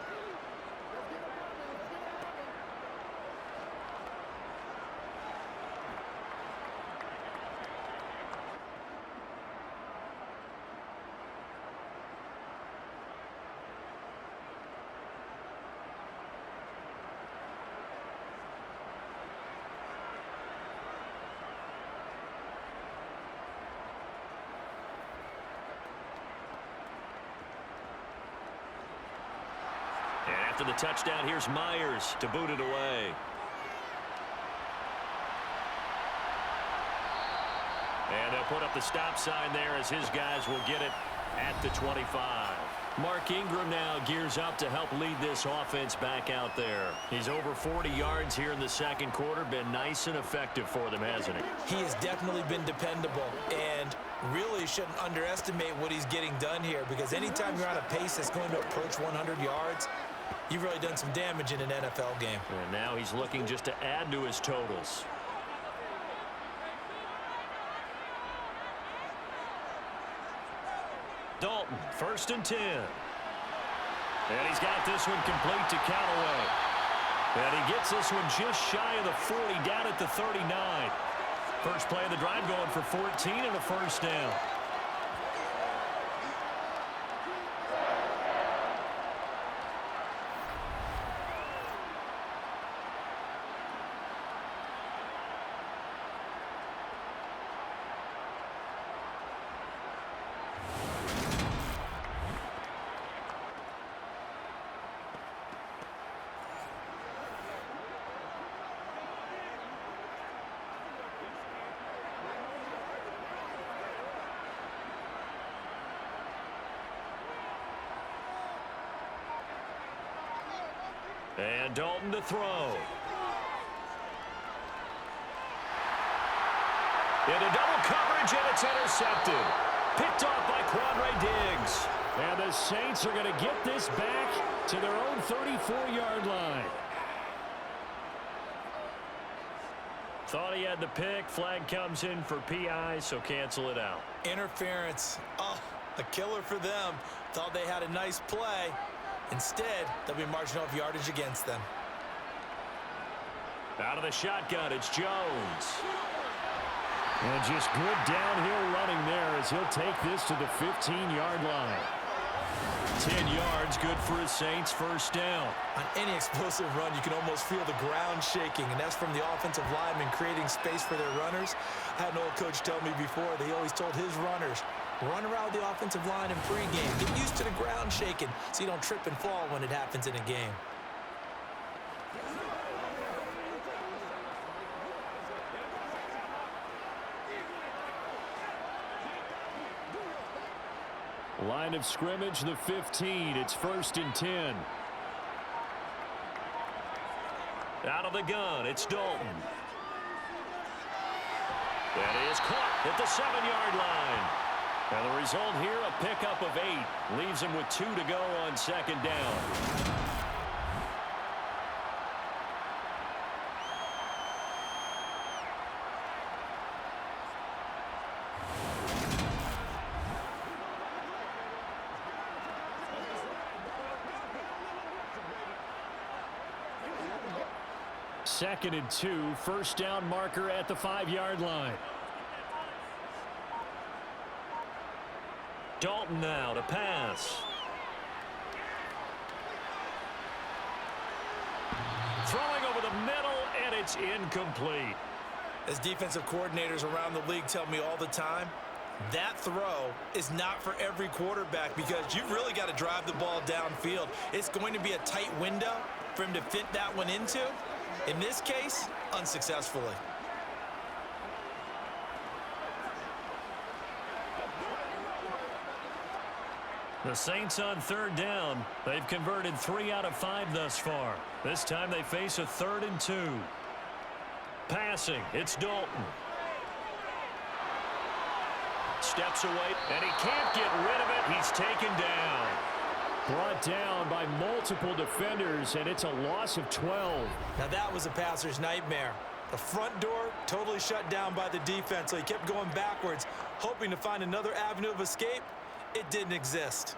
And after the touchdown, here's Myers to boot it away. And they'll put up the stop sign there as his guys will get it at the 25. Mark Ingram now gears up to help lead this offense back out there. He's over 40 yards here in the second quarter. Been nice and effective for them, hasn't he? He has definitely been dependable and really shouldn't underestimate what he's getting done here, because anytime you're on a pace that's going to approach 100 yards, you've really done some damage in an NFL game. And now he's looking just to add to his totals. Dalton, 1st and 10. And he's got this one complete to Callaway. And he gets this one just shy of the 40, down at the 39. First play of the drive going for 14 and a first down. And Dalton to throw. Into double coverage, and it's intercepted. Picked off by Quandre Diggs. And the Saints are going to get this back to their own 34-yard line. Thought he had the pick. Flag comes in for PI, so cancel it out. Interference. Oh, a killer for them. Thought they had a nice play. Instead, they'll be marching off yardage against them. Out of the shotgun, it's Jones. And just good downhill running there as he'll take this to the 15-yard line. 10 yards, good for his Saints, first down. On any explosive run, you can almost feel the ground shaking, and that's from the offensive linemen creating space for their runners. I had an old coach tell me before that he always told his runners, run around the offensive line in pregame. Get used to the ground shaking so you don't trip and fall when it happens in a game. Line of scrimmage, the 15. It's 1st and 10. Out of the gun, it's Dalton. That is caught at the 7-yard line. And the result here, a pickup of 8. Leaves him with 2 to go on second down. 2nd and 2. First down marker at the 5-yard line. Dalton now to pass. Throwing over the middle, and it's incomplete. As defensive coordinators around the league tell me all the time, that throw is not for every quarterback because you've really got to drive the ball downfield. It's going to be a tight window for him to fit that one into. In this case, unsuccessfully. The Saints on 3rd down. They've converted 3 out of 5 thus far. This time they face a 3rd and 2. Passing, it's Dalton. Steps away, and he can't get rid of it. He's taken down. Brought down by multiple defenders, and it's a loss of 12. Now that was a passer's nightmare. The front door totally shut down by the defense, so he kept going backwards, hoping to find another avenue of escape. It didn't exist.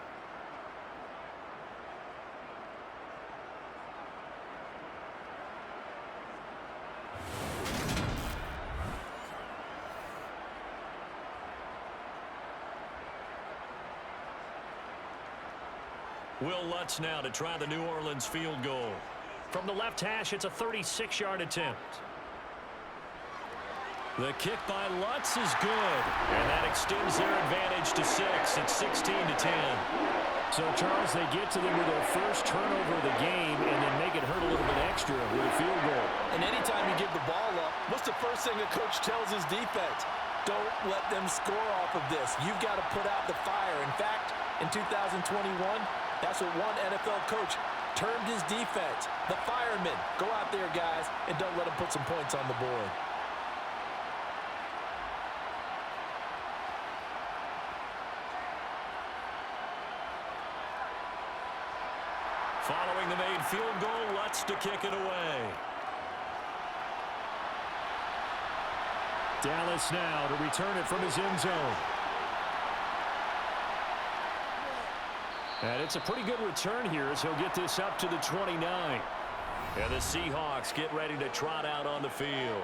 Will Lutz now to try the New Orleans field goal. From the left hash, it's a 36-yard attempt. The kick by Lutz is good, and that extends their advantage to 6. It's 16-10. So, Charles, they get to them with their first turnover of the game and then make it hurt a little bit extra with a field goal. And anytime you give the ball up, what's the first thing a coach tells his defense? Don't let them score off of this. You've got to put out the fire. In fact, in 2021, that's what one NFL coach termed his defense. The firemen. Go out there, guys, and don't let them put some points on the board. Following the made field goal, Lutz to kick it away. Dallas now to return it from his end zone. And it's a pretty good return here as he'll get this up to the 29. And the Seahawks get ready to trot out on the field.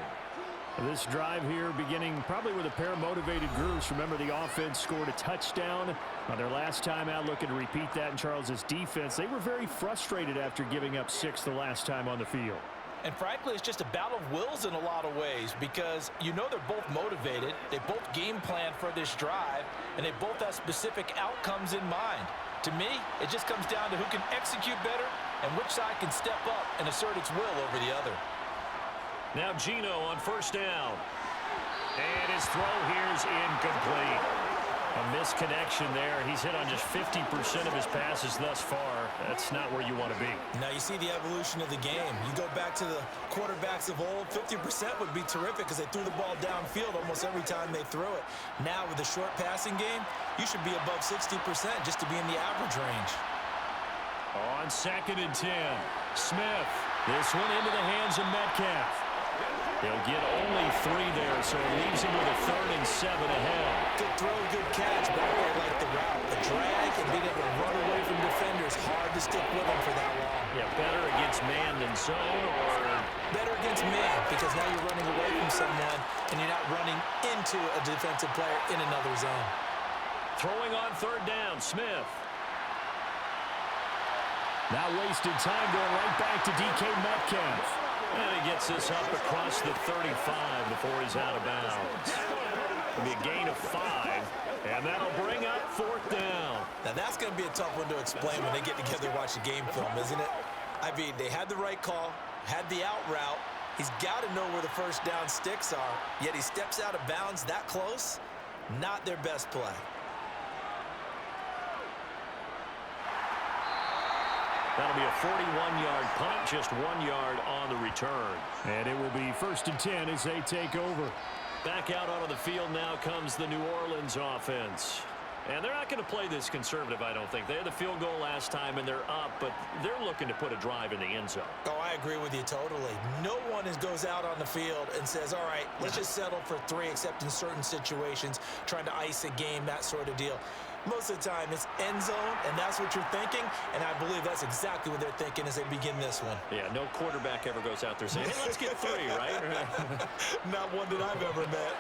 This drive here beginning probably with a pair of motivated groups. Remember, the offense scored a touchdown on their last time out, looking to repeat that in Charles's defense. They were very frustrated after giving up 6 the last time on the field. And frankly, it's just a battle of wills in a lot of ways because you know they're both motivated, they both game plan for this drive, and they both have specific outcomes in mind. To me, it just comes down to who can execute better and which side can step up and assert its will over the other. Now Geno on first down. And his throw here's incomplete. A misconnection there. He's hit on just 50% of his passes thus far. That's not where you want to be. Now you see the evolution of the game. You go back to the quarterbacks of old, 50% would be terrific because they threw the ball downfield almost every time they threw it. Now with the short passing game, you should be above 60% just to be in the average range. On 2nd and 10, Smith. This one into the hands of Metcalf. He'll get only 3 there, so it leaves him with a 3rd and 7 ahead. Good throw, good catch, but I really like the route. The drag and being able to run away from defenders, hard to stick with him for that long. Yeah, better against man than zone, or better against man because now you're running away from someone and you're not running into a defensive player in another zone. Throwing on 3rd down, Smith. Not wasted time, going right back to DK Metcalf. And he gets this up across the 35 before he's out of bounds. It'll be a gain of 5, and that'll bring up 4th down. Now that's going to be a tough one to explain when they get together and watch the game film, isn't it? I mean, they had the right call, had the out route. He's got to know where the first down sticks are, yet he steps out of bounds that close. Not their best play. That'll be a 41-yard punt, just 1 yard on the return. And it will be 1st and 10 as they take over. Back out onto the field now comes the New Orleans offense. And they're not going to play this conservative, I don't think. They had the field goal last time, and they're up, but they're looking to put a drive in the end zone. Oh, I agree with you totally. No one goes out on the field and says, all right, let's just settle for 3, except in certain situations, trying to ice a game, that sort of deal. Most of the time, it's end zone, and that's what you're thinking, and I believe that's exactly what they're thinking as they begin this one. Yeah, no quarterback ever goes out there saying, hey, let's get 3, right? Not one that I've ever met.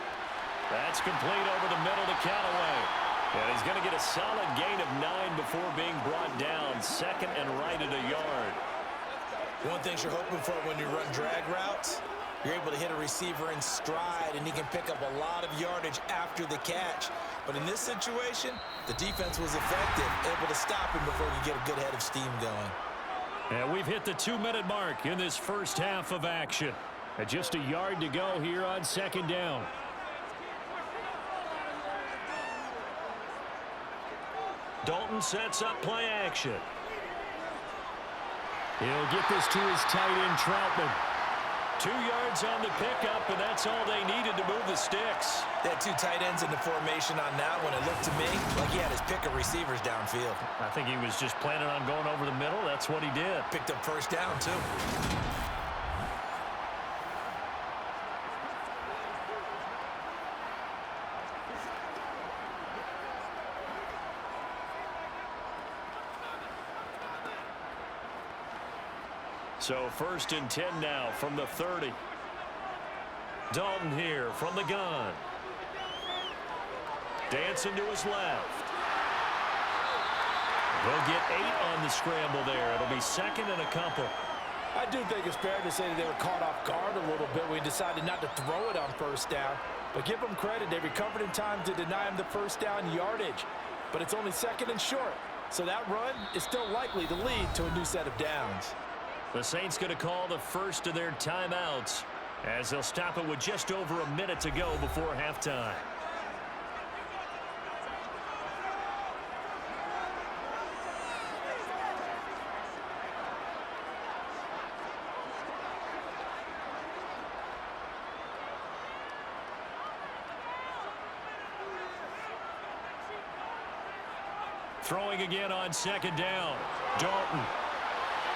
That's complete over the middle to Callaway. And he's going to get a solid gain of 9 before being brought down. Second and right at a yard. One thing you're hoping for when you run drag routes, you're able to hit a receiver in stride, and he can pick up a lot of yardage after the catch. But in this situation, the defense was effective, able to stop him before he get a good head of steam going. And we've hit the 2-minute mark in this first half of action. And just a yard to go here on second down. Dalton sets up play action. He'll get this to his tight end, Troutman. 2 yards on the pickup, and that's all they needed to move the sticks. They had 2 tight ends in the formation on that one. It looked to me like he had his pick of receivers downfield. I think he was just planning on going over the middle. That's what he did. Picked up first down, too. So first and 10 now from the 30. Dalton here from the gun. Dancing to his left. They'll get 8 on the scramble there. It'll be second and a couple. I do think it's fair to say that they were caught off guard a little bit when he decided not to throw it on first down. But give them credit. They recovered in time to deny him the first down yardage. But it's only second and short. So that run is still likely to lead to a new set of downs. The Saints going to call the first of their timeouts as they'll stop it with just over a minute to go before halftime. Throwing again on second down. Dalton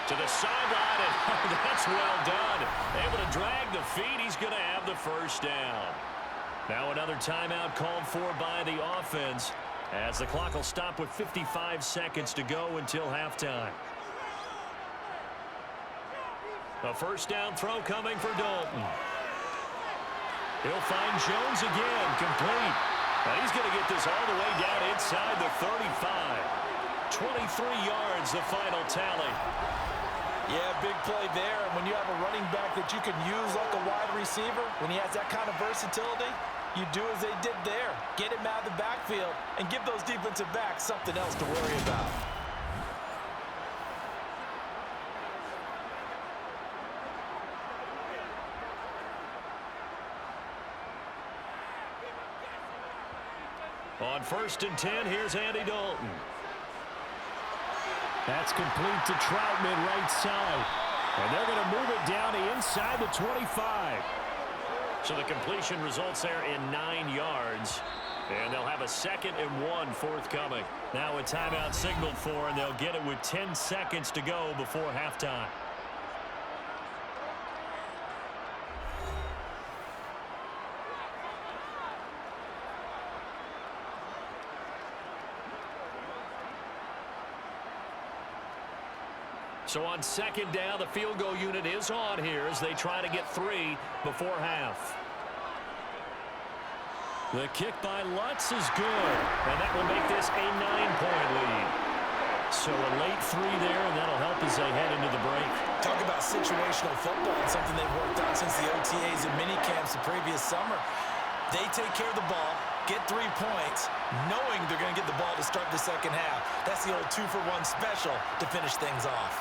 to the sideline, and that's well done. Able to drag the feet. He's going to have the first down. Now another timeout called for by the offense as the clock will stop with 55 seconds to go until halftime. A first down throw coming for Dalton. He'll find Jones again, complete. And he's going to get this all the way down inside the 35. 23 yards, the final tally. Yeah, big play there. And when you have a running back that you can use like a wide receiver, when he has that kind of versatility, you do as they did there. Get him out of the backfield and give those defensive backs something else to worry about. On first and 10, here's Andy Dalton. That's complete to Troutman right side. And they're going to move it down to inside the 25. So the completion results there in 9 yards. And they'll have a 2nd and 1 forthcoming. Now a timeout signaled for, and they'll get it with 10 seconds to go before halftime. So on second down, the field goal unit is on here as they try to get 3 before half. The kick by Lutz is good, and that will make this a 9-point lead. So a late 3 there, and that'll help as they head into the break. Talk about situational football, and something they've worked on since the OTAs and mini camps the previous summer. They take care of the ball, get 3 points, knowing they're going to get the ball to start the second half. That's the old 2-for-1 special to finish things off.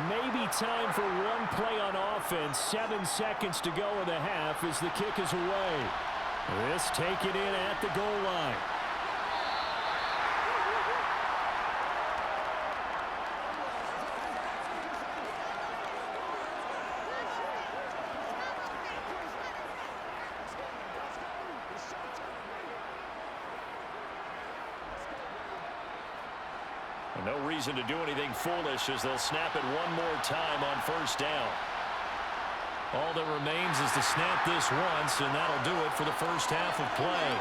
Maybe time for one play on offense. 7 seconds to go in the half as the kick is away. This taken in at the goal line. No reason to do anything foolish as they'll snap it one more time on first down. All that remains is to snap this once, and that'll do it for the first half of play.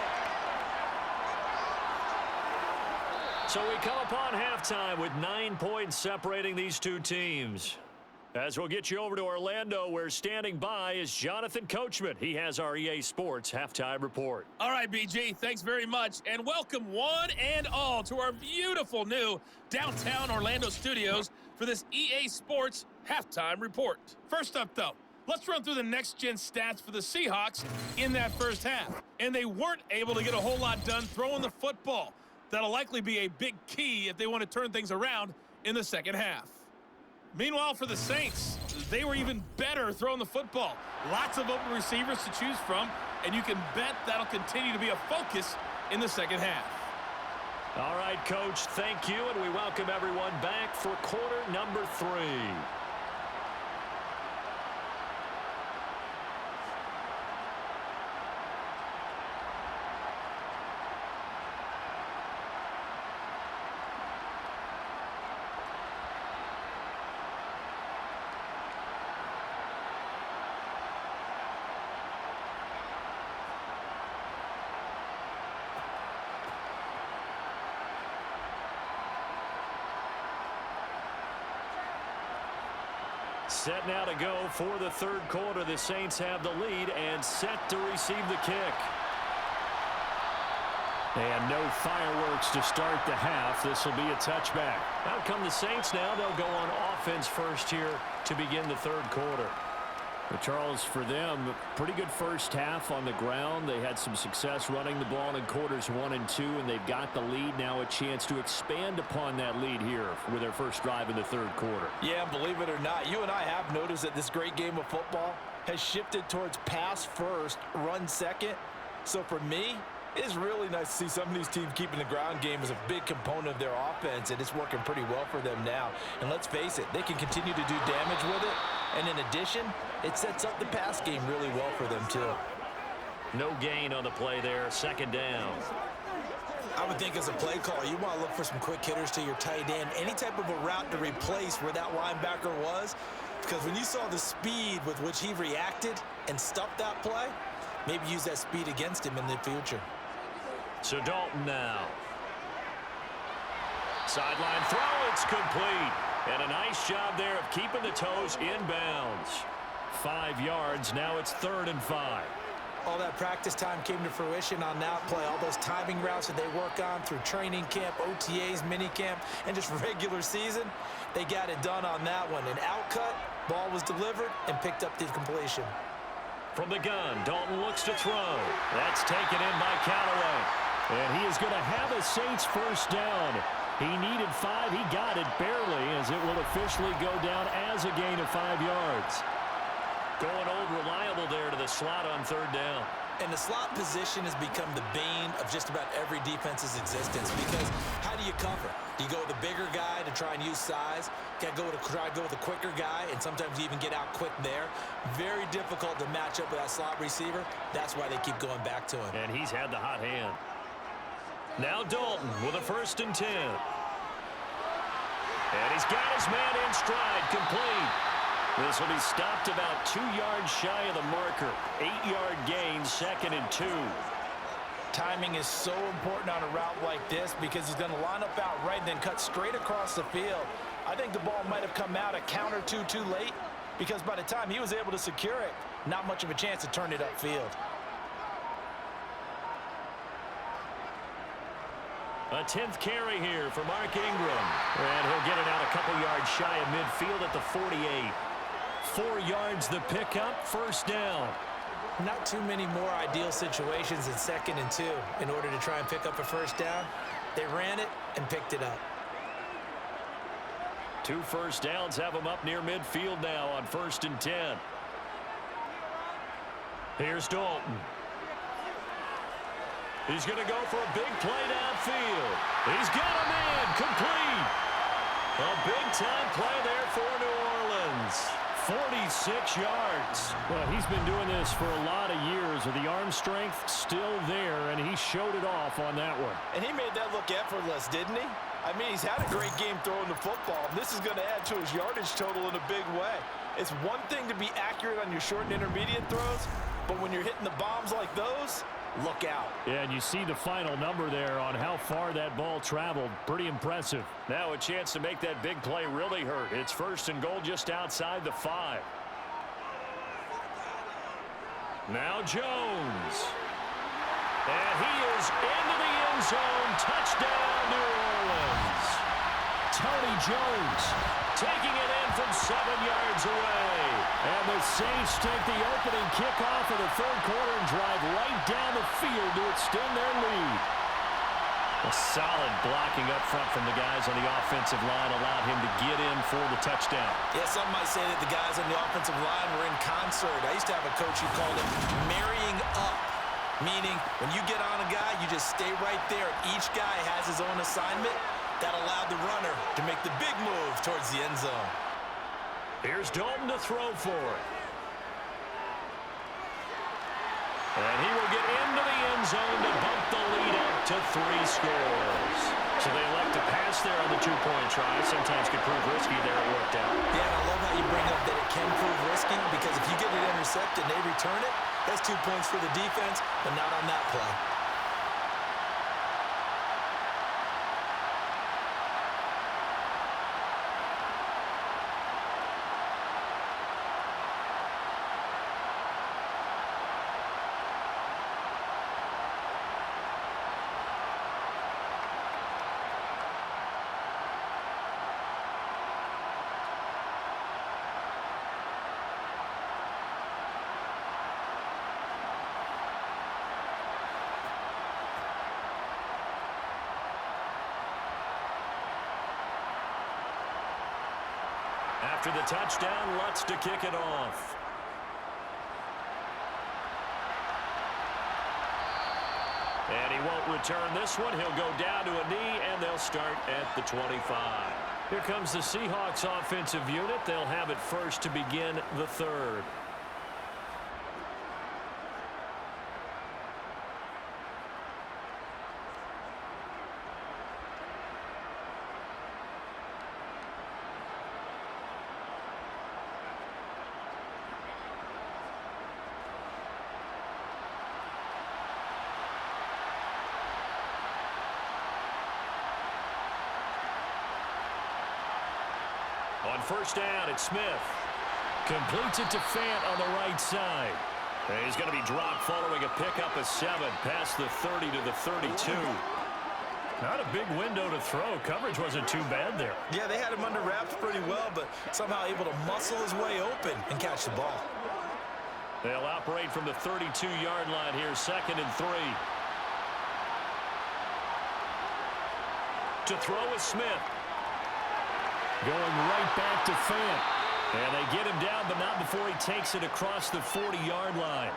So we come upon halftime with 9 points separating these two teams. As we'll get you over to Orlando, where standing by is Jonathan Coachman. He has our EA Sports Halftime Report. All right, BG, thanks very much. And welcome one and all to our beautiful new downtown Orlando studios for this EA Sports Halftime Report. First up, though, let's run through the next-gen stats for the Seahawks in that first half. And they weren't able to get a whole lot done throwing the football. That'll likely be a big key if they want to turn things around in the second half. Meanwhile, for the Saints, they were even better throwing the football. Lots of open receivers to choose from, and you can bet that'll continue to be a focus in the second half. All right, Coach, thank you, and we welcome everyone back for quarter number 3. Set now to go for the third quarter. The Saints have the lead and set to receive the kick. And no fireworks to start the half. This will be a touchback. Out come the Saints now. They'll go on offense first here to begin the third quarter. But Charles, for them, pretty good first half on the ground. They had some success running the ball in quarters 1 and 2, and they've got the lead now, a chance to expand upon that lead here with their first drive in the third quarter. Yeah, believe it or not, you and I have noticed that this great game of football has shifted towards pass first, run second. So for me, it's really nice to see some of these teams keeping the ground game as a big component of their offense, and it's working pretty well for them now. And let's face it, they can continue to do damage with it. And in addition, it sets up the pass game really well for them, too. No gain on the play there. Second down. I would think as a play caller, you want to look for some quick hitters to your tight end. Any type of a route to replace where that linebacker was. Because when you saw the speed with which he reacted and stuffed that play, maybe use that speed against him in the future. So Dalton now. Sideline throw, it's complete. And a nice job there of keeping the toes inbounds. 5 yards, now it's 3rd and 5. All that practice time came to fruition on that play. All those timing routes that they work on through training camp, OTAs, minicamp, and just regular season, they got it done on that one. An outcut, ball was delivered, and picked up the completion. From the gun, Dalton looks to throw. That's taken in by Callaway. And he is going to have a Saints first down. He needed 5. He got it barely, as it will officially go down as a gain of 5 yards. Going old reliable there to the slot on 3rd down. And the slot position has become the bane of just about every defense's existence, because how do you cover? Do you go with a bigger guy to try and use size? Try to go with a quicker guy, and sometimes you even get out quick there. Very difficult to match up with that slot receiver. That's why they keep going back to him. And he's had the hot hand. Now Dalton with a 1st and 10. And he's got his man in stride, complete. This will be stopped about 2 yards shy of the marker. 8-yard gain, 2nd and 2. Timing is so important on a route like this because he's going to line up out right and then cut straight across the field. I think the ball might have come out a count or two too late because by the time he was able to secure it, not much of a chance to turn it upfield. A 10th carry here for Mark Ingram. And he'll get it out a couple yards shy of midfield at the 48. 4 yards the pickup, 1st down. Not too many more ideal situations in 2nd and 2 in order to try and pick up a 1st down. They ran it and picked it up. 2 first downs have them up near midfield now on 1st and 10. Here's Dalton. He's going to go for a big play downfield. He's got a man complete. A big-time play there for New Orleans. 46 yards. Well, he's been doing this for a lot of years with the arm strength still there, and he showed it off on that one. And he made that look effortless, didn't he? I mean, he's had a great game throwing the football. This is going to add to his yardage total in a big way. It's one thing to be accurate on your short and intermediate throws, but when you're hitting the bombs like those, look out. Yeah, and you see the final number there on how far that ball traveled. Pretty impressive. Now a chance to make that big play really hurt. It's 1st and goal just outside the 5. Now Jones. And he is into the end zone. Touchdown, New Orleans. Tony Jones Taking it in from 7 yards away. And the Saints take the opening kickoff of the 3rd quarter and drive right down the field to extend their lead. A solid blocking up front from the guys on the offensive line allowed him to get in for the touchdown. Yeah, some might say that the guys on the offensive line were in concert. I used to have a coach who called it marrying up, meaning when you get on a guy, you just stay right there. Each guy has his own assignment. That allowed the runner to make the big move towards the end zone. Here's Dalton to throw for it. And he will get into the end zone to bump the lead up to 3 scores. So they elect to pass there on the 2-point try. Sometimes could prove risky there. It worked out. Yeah, and I love how you bring up that it can prove risky, because if you get it intercepted and they return it, that's 2 points for the defense, but not on that play. After the touchdown, Lutz to kick it off. And he won't return this one. He'll go down to a knee, and they'll start at the 25. Here comes the Seahawks offensive unit. They'll have it first to begin the 3rd. On 1st down, it's Smith. Completes it to Fant on the right side. And he's going to be dropped following a pickup of 7 past the 30 to the 32. Not a big window to throw. Coverage wasn't too bad there. Yeah, they had him under wraps pretty well, but somehow able to muscle his way open and catch the ball. They'll operate from the 32-yard line here, 2nd and 3. To throw is Smith. Going right back to Fant. And they get him down, but not before he takes it across the 40-yard line.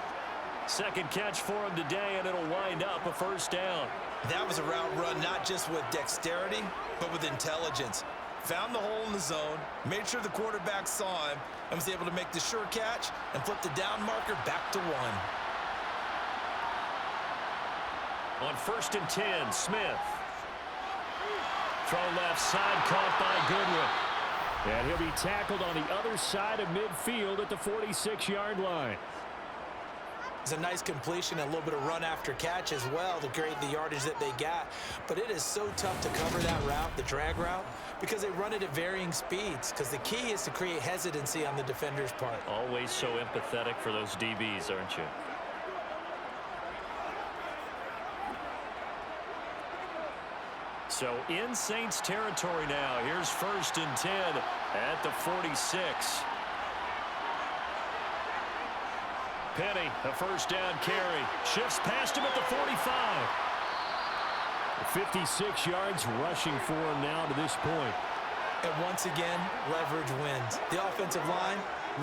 2nd catch for him today, and it'll wind up a 1st down. That was a route run not just with dexterity, but with intelligence. Found the hole in the zone, made sure the quarterback saw him, and was able to make the sure catch and flip the down marker back to 1. On 1st and 10, Smith. Throw left side, caught by Goodwin. And he'll be tackled on the other side of midfield at the 46-yard line. It's a nice completion and a little bit of run after catch as well to create the yardage that they got. But it is so tough to cover that route, the drag route, because they run it at varying speeds. Because the key is to create hesitancy on the defender's part. Always so empathetic for those DBs, aren't you? So in Saints territory now. Here's 1st and 10 at the 46. Penny, a 1st down carry. Shifts past him at the 45. 56 yards rushing for him now to this point. And once again, leverage wins. The offensive line,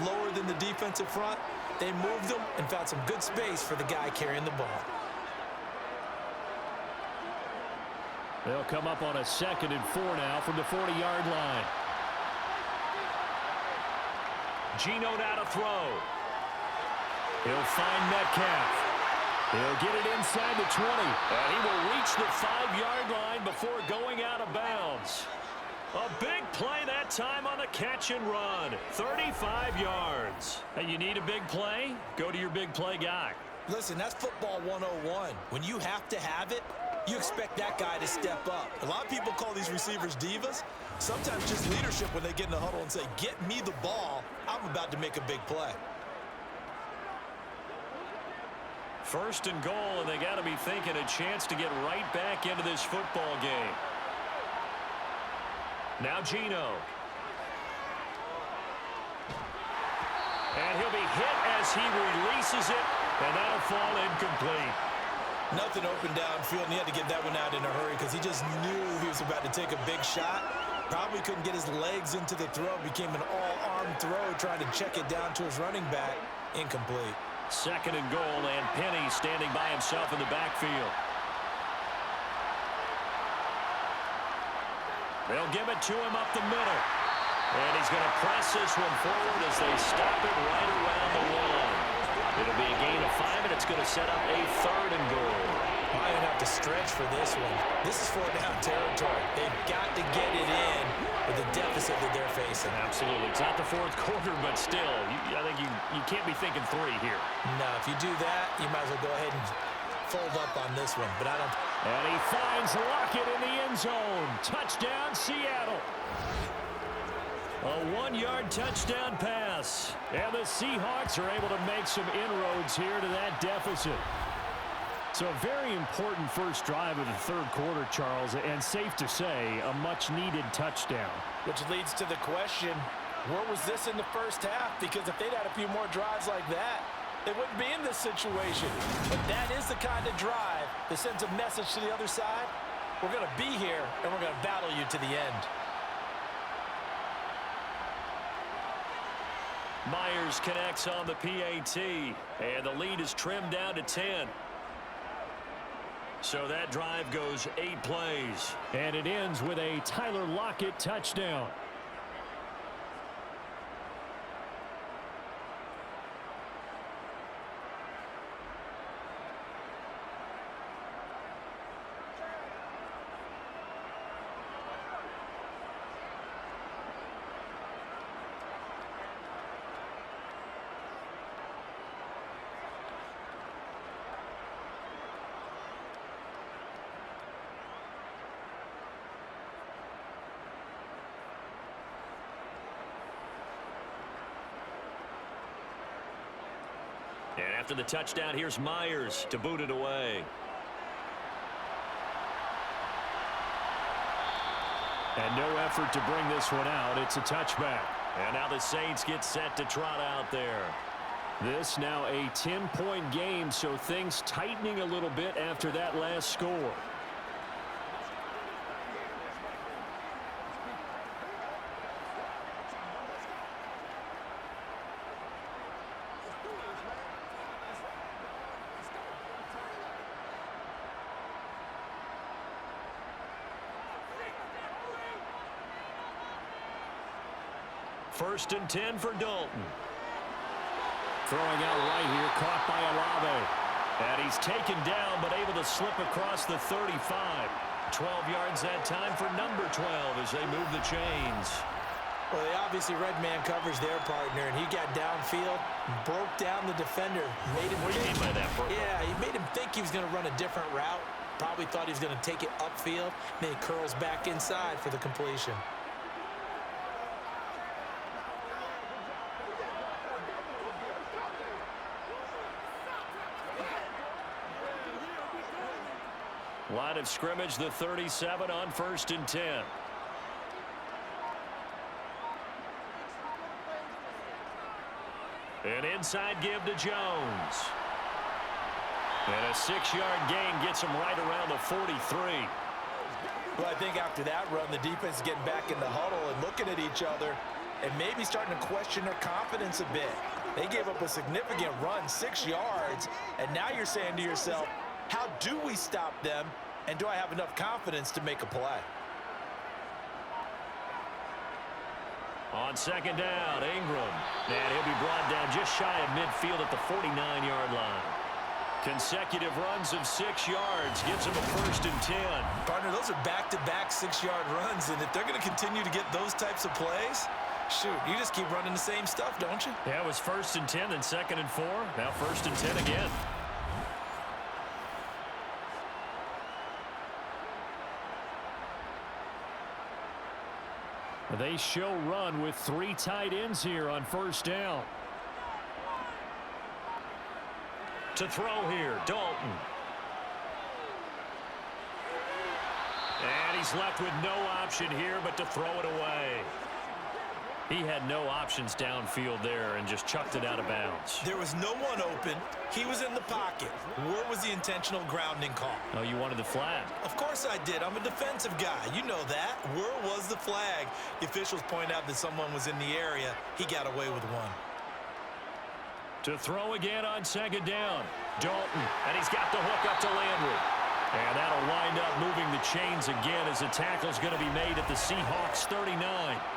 lower than the defensive front. They moved them and found some good space for the guy carrying the ball. They'll come up on a 2nd and 4 now from the 40-yard line. Geno now to throw. He'll find Metcalf. He'll get it inside the 20. And he will reach the 5-yard line before going out of bounds. A big play that time on the catch and run. 35 yards. And you need a big play? Go to your big play guy. Listen, that's football 101. When you have to have it, you expect that guy to step up. A lot of people call these receivers divas. Sometimes just leadership when they get in the huddle and say, get me the ball. I'm about to make a big play. First and goal, and they got to be thinking a chance to get right back into this football game. Now Geno. And he'll be hit as he releases it, and that'll fall incomplete. Nothing open downfield, and he had to get that one out in a hurry because he just knew he was about to take a big shot. Probably couldn't get his legs into the throw. Became an all-arm throw, trying to check it down to his running back. Incomplete. Second and goal, and Penny standing by himself in the backfield. They'll give it to him up the middle. And he's going to press this one forward as they stop it right around the line. It'll be a gain of 5, and it's going to set up a third and goal. Probably going to have to stretch for this one. This is 4-down territory. They've got to get it in with the deficit that they're facing. Absolutely. It's not the fourth quarter, but still, I think you can't be thinking 3 here. No, if you do that, you might as well go ahead and fold up on this one. But I don't. And he finds Lockett in the end zone. Touchdown, Seattle. A 1-yard touchdown pass. And the Seahawks are able to make some inroads here to that deficit. So a very important first drive of the third quarter, Charles, and safe to say, a much-needed touchdown. Which leads to the question, where was this in the first half? Because if they'd had a few more drives like that, they wouldn't be in this situation. But that is the kind of drive that sends a message to the other side. We're going to be here, and we're going to battle you to the end. Myers connects on the PAT, and the lead is trimmed down to 10. So that drive goes 8 plays. And it ends with a Tyler Lockett touchdown. And after the touchdown, here's Myers to boot it away. And no effort to bring this one out. It's a touchback. And now the Saints get set to trot out there. This now a 10-point game, so things tightening a little bit after that last score. First and 10 for Dalton. Throwing out right here, caught by Olave. And he's taken down, but able to slip across the 35. 12 yards that time for number 12 as they move the chains. Well, they obviously red man covers their partner, and he got downfield, broke down the defender. Made him what do you mean by that, Brooke? Yeah, he made him think he was going to run a different route. Probably thought he was going to take it upfield. Then he curls back inside for the completion. Line of scrimmage, the 37 on first and 10. An inside give to Jones. And a 6-yard gain gets him right around the 43. Well, I think after that run, the defense is getting back in the huddle and looking at each other and maybe starting to question their confidence a bit. They gave up a significant run, 6 yards, and now you're saying to yourself, how do we stop them, and do I have enough confidence to make a play? On second down, Ingram. And he'll be brought down just shy of midfield at the 49-yard line. Consecutive runs of 6 yards gets him a 1st and 10. Partner, those are back-to-back 6-yard runs, and if they're going to continue to get those types of plays, shoot, you just keep running the same stuff, don't you? Yeah, it was 1st and 10, then 2nd and 4, now 1st and 10 again. They show run with 3 tight ends here on 1st down. To throw here, Dalton. And he's left with no option here but to throw it away. He had no options downfield there and just chucked it out of bounds. There was no one open. He was in the pocket. Where was the intentional grounding call? Oh, you wanted the flag. Of course I did. I'm a defensive guy. You know that. Where was the flag? The officials point out that someone was in the area. He got away with one. To throw again on 2nd down. Dalton, and he's got the hook up to Landry. And that'll wind up moving the chains again as the tackle's going to be made at the Seahawks 39.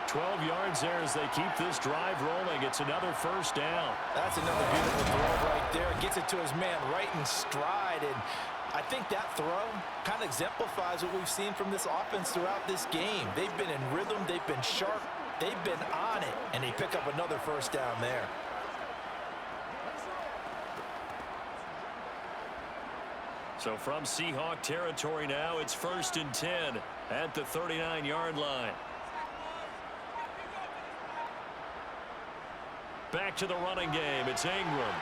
12 yards there as they keep this drive rolling. It's another 1st down. That's another beautiful throw right there. Gets it to his man right in stride. And I think that throw kind of exemplifies what we've seen from this offense throughout this game. They've been in rhythm. They've been sharp. They've been on it. And they pick up another 1st down there. So from Seahawk territory now, it's 1st and 10 at the 39-yard line. Back to the running game. It's Ingram.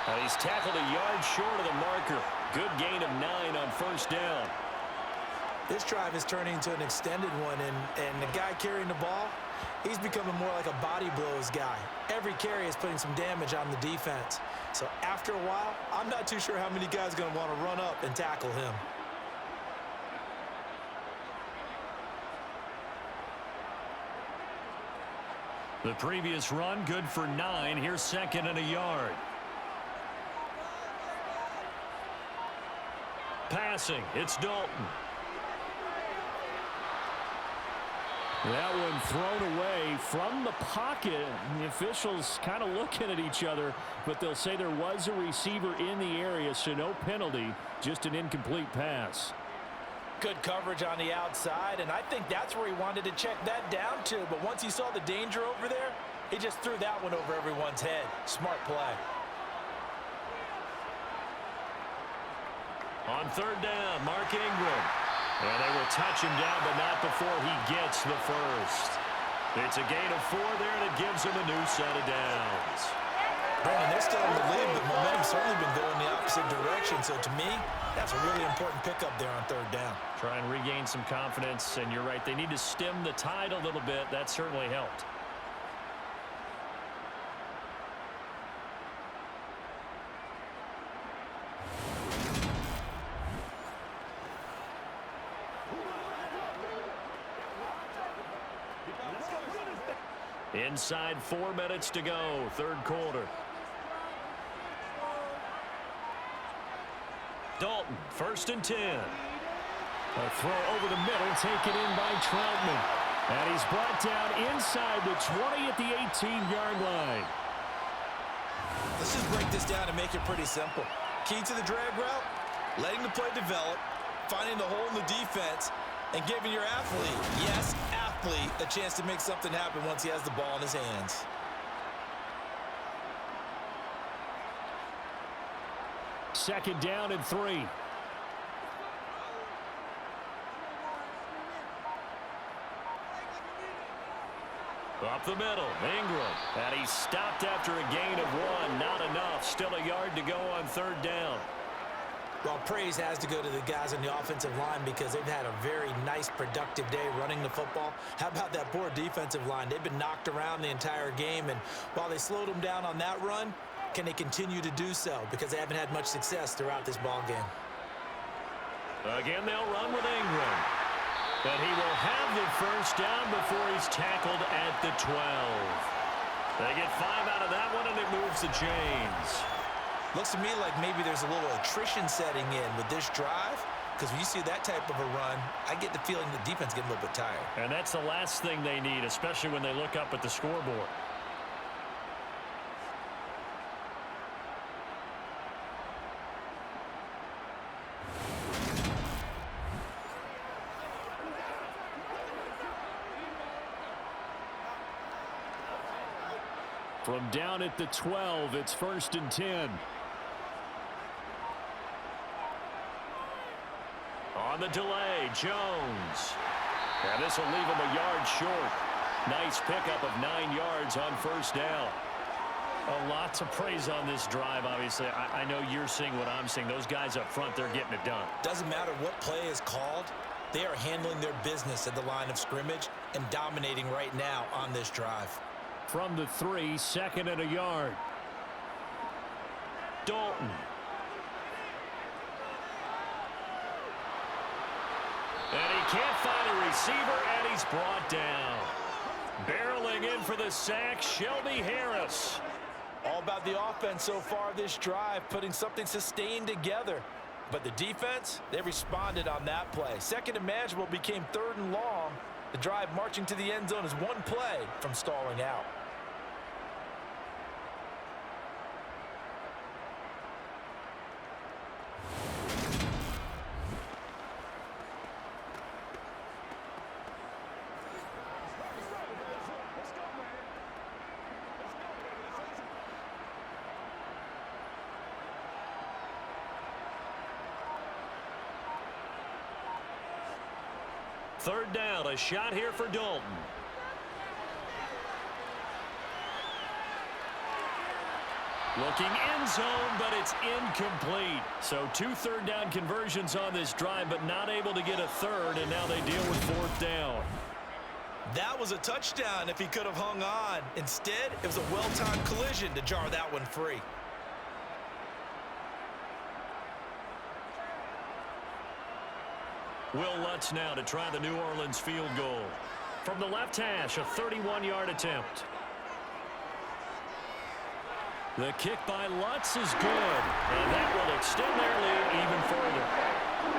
And he's tackled a yard short of the marker. Good gain of 9 on 1st down. This drive is turning into an extended one, and the guy carrying the ball, he's becoming more like a body blows guy. Every carry is putting some damage on the defense. So after a while, I'm not too sure how many guys are going to want to run up and tackle him. The previous run, good for 9. Here's 2nd and a yard. Passing, it's Dalton. That one thrown away from the pocket. The officials kind of looking at each other, but they'll say there was a receiver in the area, so no penalty, just an incomplete pass. Good coverage on the outside, and I think that's where he wanted to check that down to. But once he saw the danger over there, he just threw that one over everyone's head. Smart play. On 3rd down, Mark Ingram. And they will touch him down, but not before he gets the 1st. It's a gain of 4 there, and it gives him a new set of downs. Brandon, they're still in the lead, but momentum's certainly been going the opposite direction. So to me, that's a really important pickup there on 3rd down. Try and regain some confidence, and you're right. They need to stem the tide a little bit. That certainly helped. Inside 4 minutes to go, 3rd quarter. Dalton, 1st and 10. A throw over the middle, taken in by Troutman. And he's brought down inside the 20 at the 18-yard line. Let's just break this down and make it pretty simple. Key to the drag route, letting the play develop, finding the hole in the defense, and giving your athlete, yes, athlete, a chance to make something happen once he has the ball in his hands. Second down and 3. Up the middle, Ingram. And he's stopped after a gain of 1. Not enough. Still a yard to go on 3rd down. Well, praise has to go to the guys on the offensive line because they've had a very nice, productive day running the football. How about that poor defensive line? They've been knocked around the entire game, and while they slowed them down on that run, can they continue to do so? Because they haven't had much success throughout this ball game. Again, they'll run with Ingram. But he will have the 1st down before he's tackled at the 12. They get 5 out of that one, and it moves the chains. Looks to me like maybe there's a little attrition setting in with this drive, because when you see that type of a run, I get the feeling the defense getting a little bit tired. And that's the last thing they need, especially when they look up at the scoreboard. From down at the 12, it's 1st and 10. On the delay, Jones. And this will leave him a yard short. Nice pickup of 9 yards on 1st down. A lot to praise on this drive, obviously. I know you're seeing what I'm seeing. Those guys up front, they're getting it done. Doesn't matter what play is called. They are handling their business at the line of scrimmage and dominating right now on this drive. From the 3, 2nd and a yard. Dalton. And he can't find a receiver, and he's brought down. Barreling in for the sack, Shelby Harris. All about the offense so far this drive, putting something sustained together. But the defense, they responded on that play. 2nd and manageable became 3rd and long. The drive marching to the end zone is one play from stalling out. Third down, a shot here for Dalton. Looking end zone, but it's incomplete. So 2 third-down conversions on this drive, but not able to get a third, and now they deal with 4th down. That was a touchdown if he could have hung on. Instead, it was a well-timed collision to jar that one free. Will Lutz now to try the New Orleans field goal. From the left hash, a 31-yard attempt. The kick by Lutz is good, and that will extend their lead even further.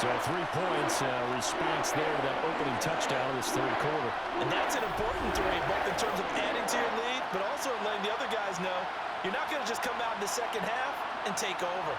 So 3 points, response there to that opening touchdown in this 3rd quarter. And that's an important 3, both in terms of adding to your lead, but also letting the other guys know you're not going to just come out in the second half and take over.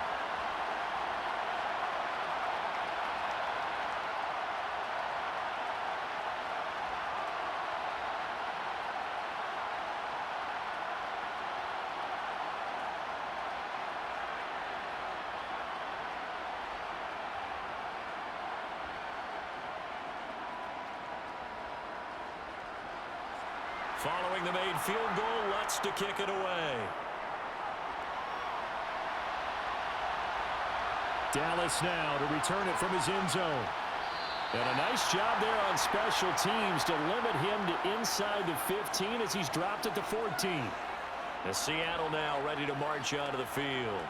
Following the made field goal, Lutz to kick it away. Dallas now to return it from his end zone. And a nice job there on special teams to limit him to inside the 15 as he's dropped at the 14. And Seattle now ready to march onto the field.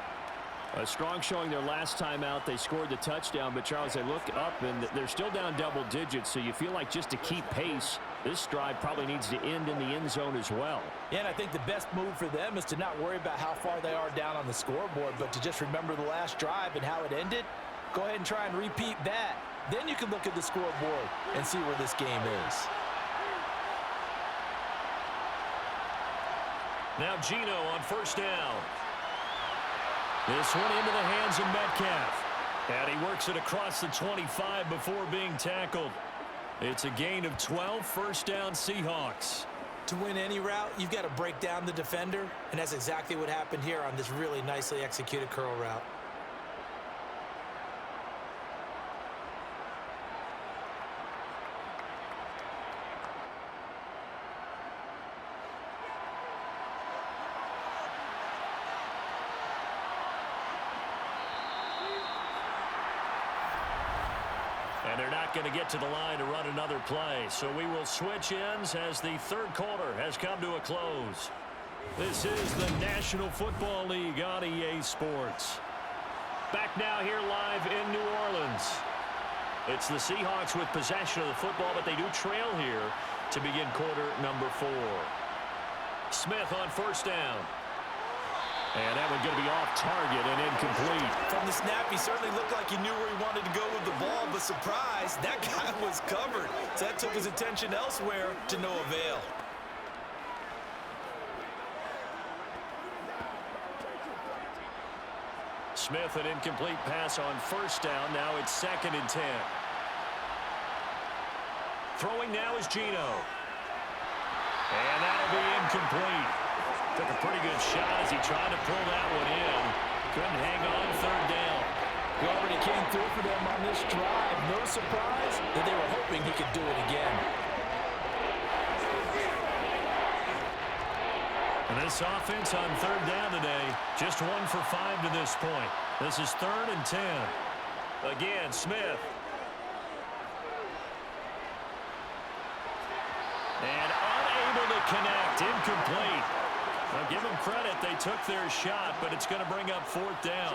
A strong showing their last time out. They scored the touchdown, but Charles, they look up and they're still down double digits, so you feel like just to keep pace, this drive probably needs to end in the end zone as well. Yeah, and I think the best move for them is to not worry about how far they are down on the scoreboard, but to just remember the last drive and how it ended. Go ahead and try and repeat that. Then you can look at the scoreboard and see where this game is. Now Gino on 1st down. This one into the hands of Metcalf. And he works it across the 25 before being tackled. It's a gain of 12, 1st down Seahawks. To win any route, you've got to break down the defender, and that's exactly what happened here on this really nicely executed curl route. And they're not going to get to the line to run another play. So we will switch ends as the 3rd quarter has come to a close. This is the National Football League on EA Sports. Back now here live in New Orleans. It's the Seahawks with possession of the football, but they do trail here to begin quarter number 4. Smith on 1st down. And that one going to be off target and incomplete. From the snap, he certainly looked like he knew where he wanted to go with the ball, but surprise, that guy was covered. So that took his attention elsewhere to no avail. Smith, an incomplete pass on 1st down. Now it's 2nd and 10. Throwing now is Gino. And that'll be incomplete. Took a pretty good shot as he tried to pull that one in. Couldn't hang on third down. He already came through for them on this drive. No surprise that they were hoping he could do it again. And this offense on third down today, just 1 for 5 to this point. This is 3rd and 10. Again, Smith. And unable to connect, incomplete. Now give them credit, they took their shot, but it's going to bring up 4th down.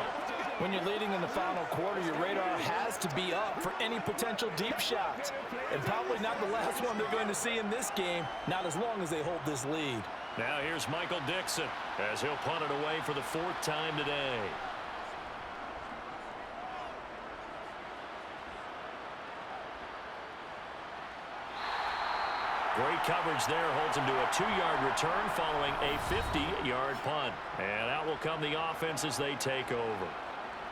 When you're leading in the final quarter, your radar has to be up for any potential deep shots. And probably not the last one they're going to see in this game, not as long as they hold this lead. Now here's Michael Dixon as he'll punt it away for the 4th time today. Great coverage there, holds him to a 2-yard return following a 50-yard punt. And out will come the offense as they take over.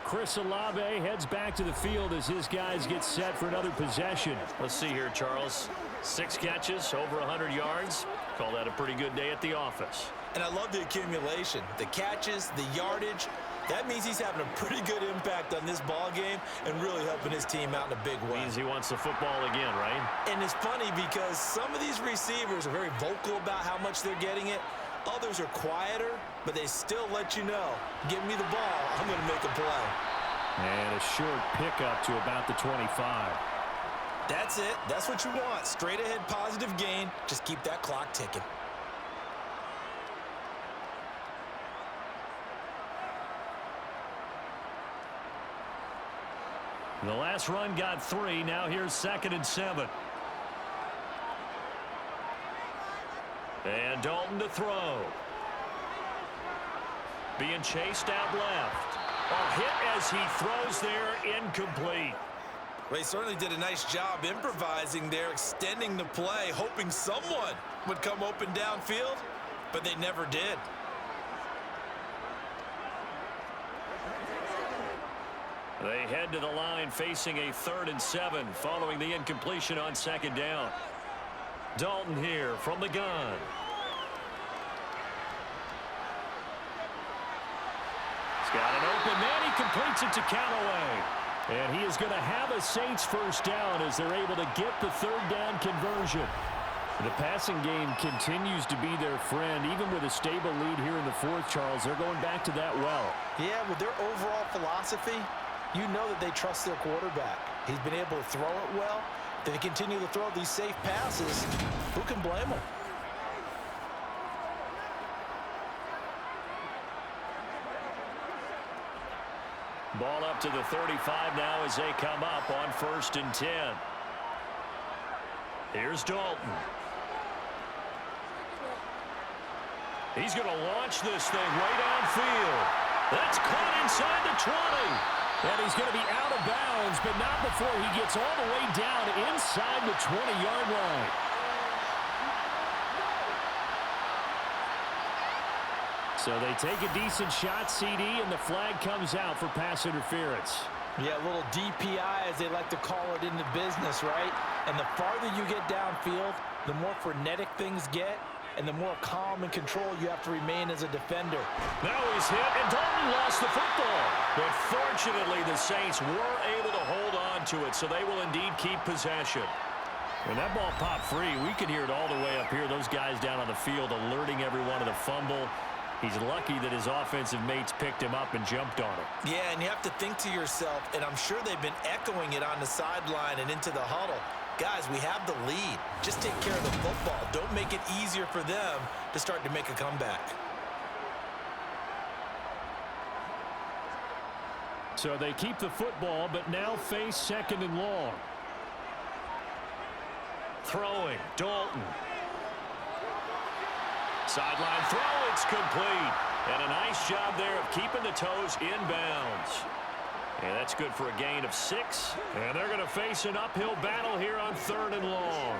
Chris Olave heads back to the field as his guys get set for another possession. Let's see here, Charles. 6 catches, over 100 yards. Call that a pretty good day at the office. And I love the accumulation, the catches, the yardage. That means he's having a pretty good impact on this ball game and really helping his team out in a big way. Means he wants the football again, right? And it's funny because some of these receivers are very vocal about how much they're getting it. Others are quieter, but they still let you know, give me the ball, I'm going to make a play. And a short pickup to about the 25. That's it. That's what you want. Straight ahead positive gain. Just keep that clock ticking. The last run got 3. Now here's 2nd and 7. And Dalton to throw. Being chased out left. A hit as he throws there, incomplete. Well, he certainly did a nice job improvising there, extending the play, hoping someone would come open downfield, but they never did. They head to the line facing a 3rd and 7 following the incompletion on 2nd down. Dalton here from the gun. He's got an open man. He completes it to Callaway. And he is going to have a Saints first down as they're able to get the 3rd down conversion. The passing game continues to be their friend. Even with a stable lead here in the 4th, Charles, they're going back to that well. Yeah, with their overall philosophy, you know that they trust their quarterback. He's been able to throw it well. They continue to throw these safe passes. Who can blame them? Ball up to the 35 now as they come up on 1st and 10. Here's Dalton. He's going to launch this thing way downfield. That's caught inside the 20. And he's going to be out of bounds, but not before he gets all the way down inside the 20-yard line. So they take a decent shot, CD, and the flag comes out for pass interference. Yeah, a little DPI, as they like to call it in the business, right? And the farther you get downfield, the more frenetic things get, and the more calm and control you have to remain as a defender. Now he's hit, and Dalton lost the football. But fortunately, the Saints were able to hold on to it, so they will indeed keep possession. When that ball popped free, we could hear it all the way up here. Those guys down on the field alerting everyone of the fumble. He's lucky that his offensive mates picked him up and jumped on it. Yeah, and you have to think to yourself, and I'm sure they've been echoing it on the sideline and into the huddle. Guys, we have the lead. Just take care of the football. Don't make it easier for them to start to make a comeback. So they keep the football, but now face 2nd and long. Throwing, Dalton. Sideline throw, it's complete. And a nice job there of keeping the toes inbounds. And that's good for a gain of 6. And they're going to face an uphill battle here on 3rd and long.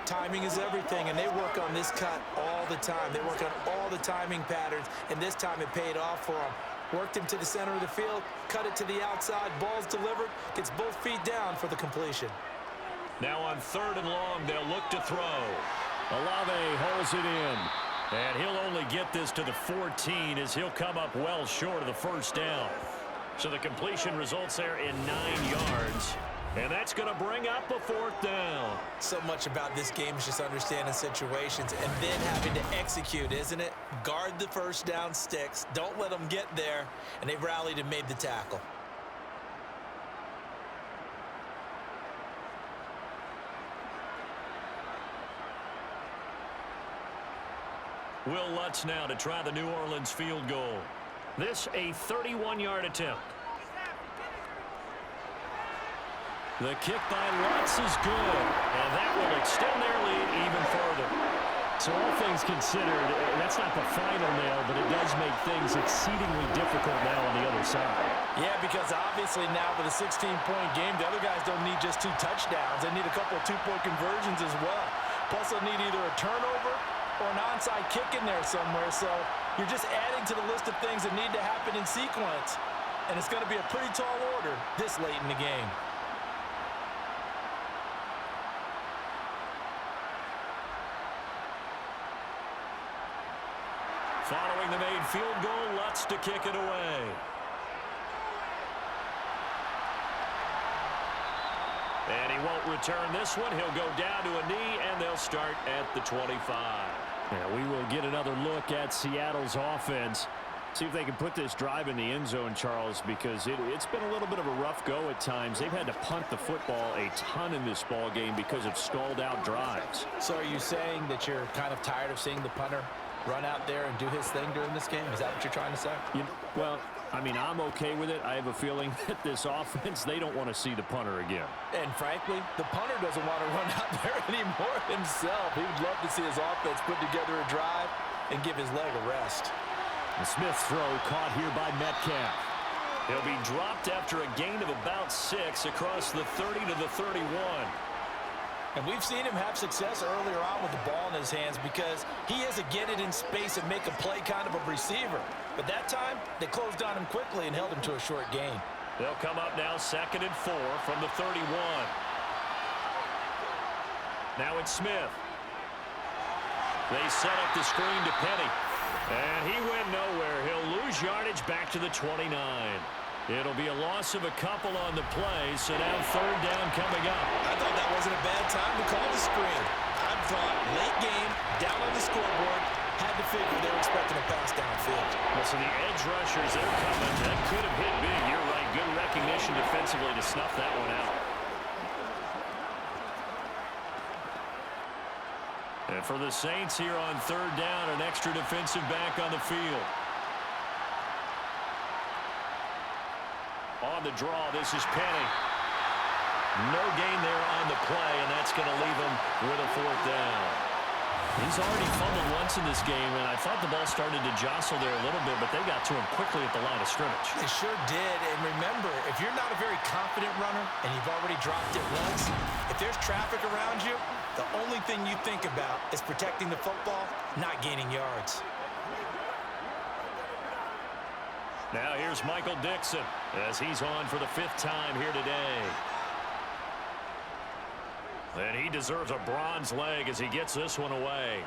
Timing is everything, and they work on this cut all the time. They work on all the timing patterns, and this time it paid off for them. Worked him to the center of the field, cut it to the outside, ball's delivered, gets both feet down for the completion. Now on 3rd and long, they'll look to throw. Olave holds it in. And he'll only get this to the 14 as he'll come up well short of the first down. So the completion results there in 9 yards. And that's going to bring up a 4th down. So much about this game is just understanding situations and then having to execute, isn't it? Guard the first down sticks. Don't let them get there. And they rallied and made the tackle. Will Lutz now to try the New Orleans field goal. This a 31-yard attempt. The kick by Lutz is good, and that will extend their lead even further. So all things considered, that's not the final nail, but it does make things exceedingly difficult now on the other side. Yeah, because obviously now with a 16-point game, the other guys don't need just 2 touchdowns. They need a couple of 2-point conversions as well. Plus they'll need either a turnover or an onside kick in there somewhere. So you're just adding to the list of things that need to happen in sequence. And it's going to be a pretty tall order this late in the game. Following the made field goal, Lutz to kick it away. And he won't return this one. He'll go down to a knee, and they'll start at the 25. Yeah, we will get another look at Seattle's offense. See if they can put this drive in the end zone, Charles, because it's been a little bit of a rough go at times. They've had to punt the football a ton in this ball game because of stalled out drives. So are you saying that you're kind of tired of seeing the punter run out there and do his thing during this game? Is that what you're trying to say? Well, I mean, I'm okay with it. I have a feeling that this offense, they don't want to see the punter again. And frankly, the punter doesn't want to run out there anymore himself. He would love to see his offense put together a drive and give his leg a rest. The Smith's throw caught here by Metcalf. He'll be dropped after a gain of about 6 across the 30 to the 31. And we've seen him have success earlier on with the ball in his hands because he is a get it in space and make a play kind of a receiver. But that time, they closed on him quickly and held him to a short gain. They'll come up now 2nd and 4 from the 31. Now it's Smith. They set up the screen to Penny. And he went nowhere. He'll lose yardage back to the 29. It'll be a loss of a couple on the play, so now 3rd down coming up. I thought that wasn't a bad time to call the screen. I thought late game, down on the scoreboard, had to figure they were expecting a pass downfield. Well, so the edge rushers, they're coming. That could have hit big. You're right. Good recognition defensively to snuff that one out. And for the Saints here on 3rd down, an extra defensive back on the field. On the draw, this is Penny. No gain there on the play, and that's going to leave him with a 4th down. He's already fumbled once in this game, and I thought the ball started to jostle there a little bit, but they got to him quickly at the line of scrimmage. They sure did, and remember, if you're not a very confident runner and you've already dropped it once, if there's traffic around you, the only thing you think about is protecting the football, not gaining yards. Now here's Michael Dixon as he's on for the 5th time here today. And he deserves a bronze leg as he gets this one away.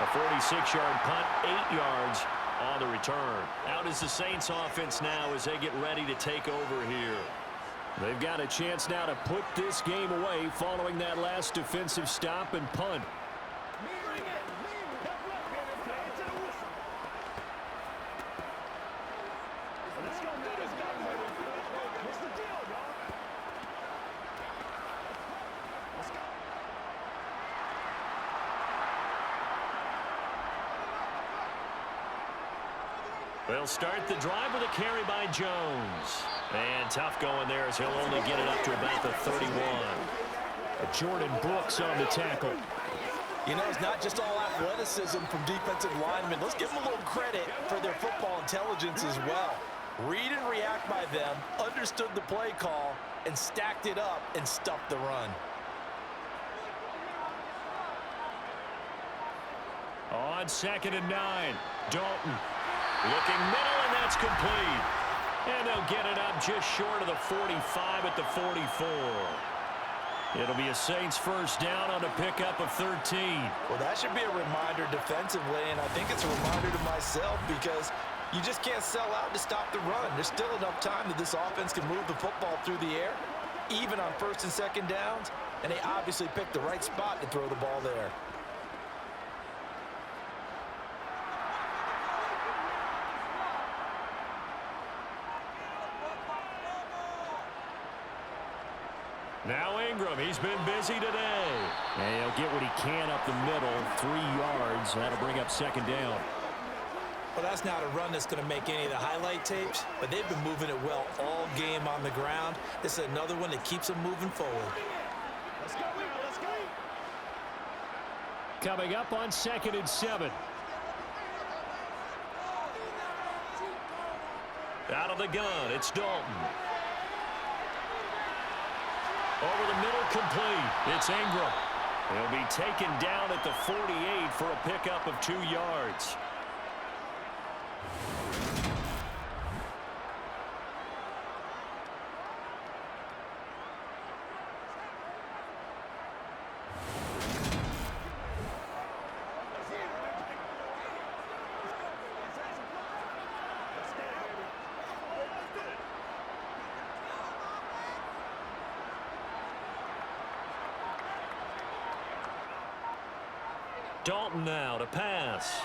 A 46-yard punt, 8 yards on the return. Out is the Saints offense now as they get ready to take over here. They've got a chance now to put this game away following that last defensive stop and punt. They'll start the drive with a carry by Jones. And tough going there as he'll only get it up to about the 31. Jordan Brooks on the tackle. You know, it's not just all athleticism from defensive linemen. Let's give them a little credit for their football intelligence as well. Read and react by them, understood the play call, and stacked it up and stuffed the run. On 2nd and 9, Dalton looking middle, and that's complete. And they'll get it up just short of the 45 at the 44. It'll be a Saints first down on a pickup of 13. Well, that should be a reminder defensively, and I think it's a reminder to myself because you just can't sell out to stop the run. There's still enough time that this offense can move the football through the air, even on first and second downs, and they obviously picked the right spot to throw the ball there. Now Ingram, he's been busy today. And he'll get what he can up the middle, 3 yards. That'll bring up second down. Well, that's not a run that's going to make any of the highlight tapes, but they've been moving it well all game on the ground. This is another one that keeps them moving forward. Let's go, let's go. Coming up on 2nd and 7. Out of the gun, it's Dalton. Over the middle, complete. It's Ingram. He'll be taken down at the 48 for a pickup of 2 yards. Dalton now to pass.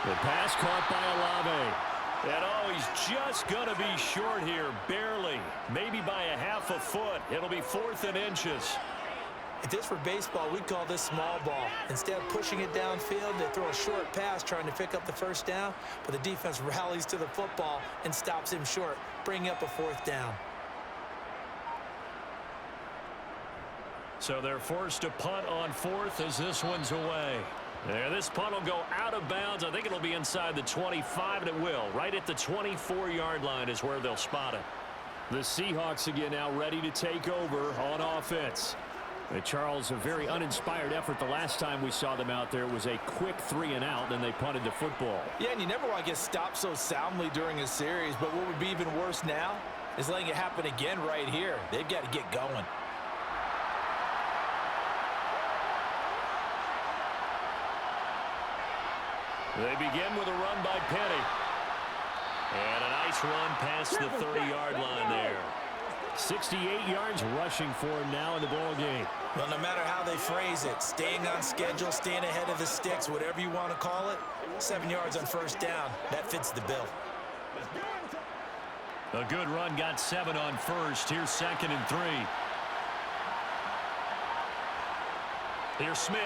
The pass caught by Olave. And oh, he's just going to be short here, barely. Maybe by a half a foot. It'll be 4th and inches. If this were baseball, we'd call this small ball. Instead of pushing it downfield, they throw a short pass trying to pick up the first down, but the defense rallies to the football and stops him short, bringing up a 4th down. So they're forced to punt on 4th as this one's away. There, this punt will go out of bounds. I think it'll be inside the 25, and it will. Right at the 24-yard line is where they'll spot it. The Seahawks again now ready to take over on offense. Charles, a very uninspired effort the last time we saw them out there. It was a quick 3 and out, then they punted the football. Yeah, and you never want to get stopped so soundly during a series, but what would be even worse now is letting it happen again right here. They've got to get going. They begin with a run by Penny. And a nice run past the 30-yard line there. 68 yards rushing for him now in the ball game. Well, no matter how they phrase it, staying on schedule, staying ahead of the sticks, whatever you want to call it, 7 yards on first down, that fits the bill. A good run got 7 on first. Here's 2nd and 3. Here's Smith.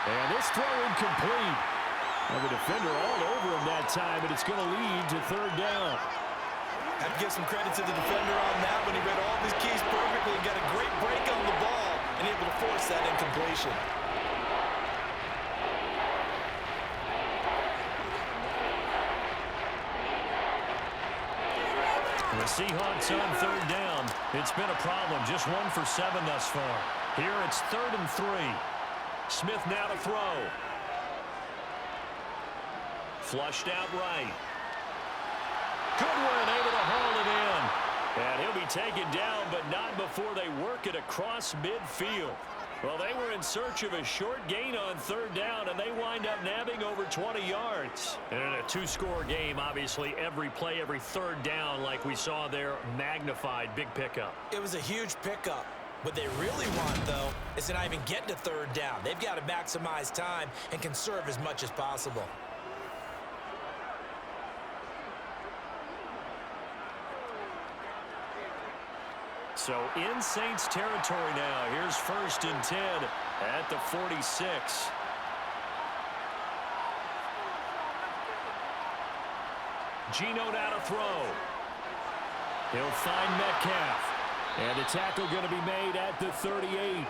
And this throw incomplete. And the defender all over him that time, and it's going to lead to 3rd down. Have to give some credit to the defender on that when he read all of his keys perfectly and got a great break on the ball and able to force that incompletion. The Seahawks on 3rd down. It's been a problem. Just 1 for 7 thus far. Here it's 3rd and 3. Smith now to throw. Flushed out right. Goodwin able to haul it in. And he'll be taken down, but not before they work it across midfield. Well, they were in search of a short gain on 3rd down, and they wind up nabbing over 20 yards. And in a 2-score game, obviously, every play, every 3rd down, like we saw there, magnified, big pickup. It was a huge pickup. What they really want, though, is to not even get to 3rd down. They've got to maximize time and conserve as much as possible. So in Saints territory now. Here's 1st and 10 at the 46. Geno now to throw. He'll find Metcalf. And the tackle going to be made at the 38.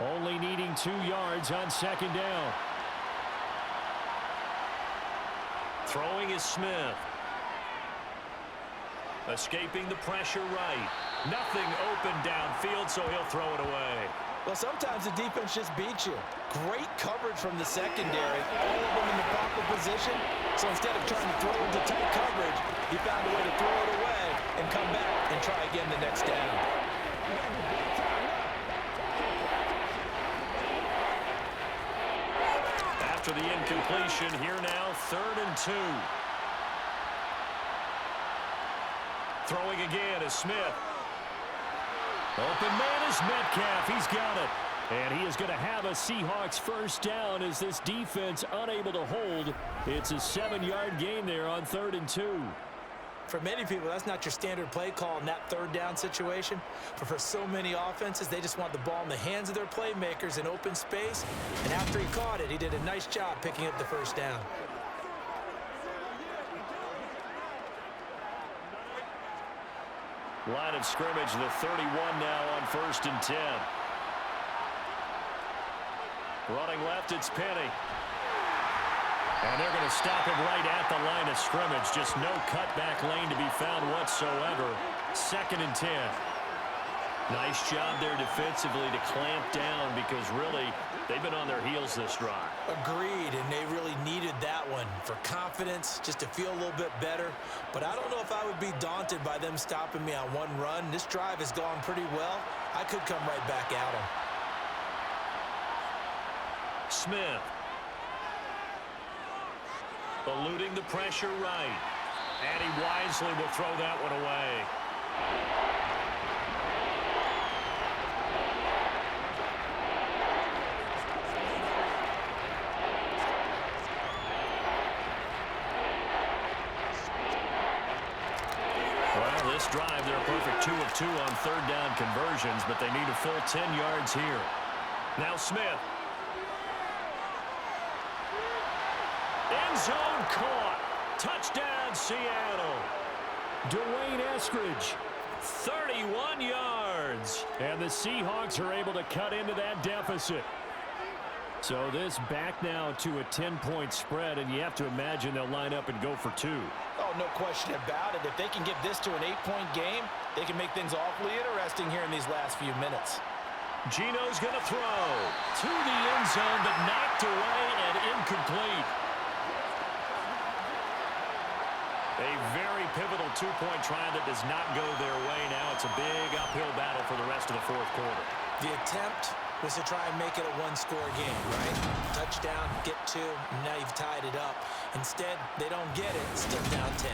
Only needing 2 yards on 2nd down. Throwing is Smith. Escaping the pressure right. Nothing open downfield, so he'll throw it away. Well, sometimes the defense just beats you. Great coverage from the secondary. All of them in the proper position. So instead of trying to throw into tight coverage, he found a way to throw it away and come back and try again the next down. After the incompletion, here now, 3rd and 2. Throwing again is Smith. Open man is Metcalf. He's got it. And he is going to have a Seahawks first down as this defense unable to hold. It's a 7-yard gain there on 3rd and 2. For many people, that's not your standard play call in that 3rd down situation. But for so many offenses, they just want the ball in the hands of their playmakers in open space. And after he caught it, he did a nice job picking up the first down. Line of scrimmage, the 31 now on 1st and 10. Running left, it's Penny. And they're going to stop him right at the line of scrimmage. Just no cutback lane to be found whatsoever. 2nd and 10. Nice job there defensively to clamp down because really they've been on their heels this drive. Agreed, and they really needed that one for confidence, just to feel a little bit better. But I don't know if I would be daunted by them stopping me on one run. This drive has gone pretty well. I could come right back at them. Smith. Eluding the pressure right. And he wisely will throw that one away. Well, this drive, they're a perfect 2 of 2 on 3rd down conversions, but they need a full 10 yards here. Now Smith. End zone caught. Touchdown, Seattle. Dwayne Eskridge. 31 yards. And the Seahawks are able to cut into that deficit. So this back now to a 10-point spread, and you have to imagine they'll line up and go for 2. Oh, no question about it. If they can get this to an 8-point game, they can make things awfully interesting here in these last few minutes. Geno's going to throw to the end zone, but knocked away and incomplete. A very pivotal 2-point try that does not go their way. Now it's a big uphill battle for the rest of the 4th quarter. The attempt was to try and make it a one-score game, right? Touchdown, get 2, and now you've tied it up. Instead, they don't get it, still down 10.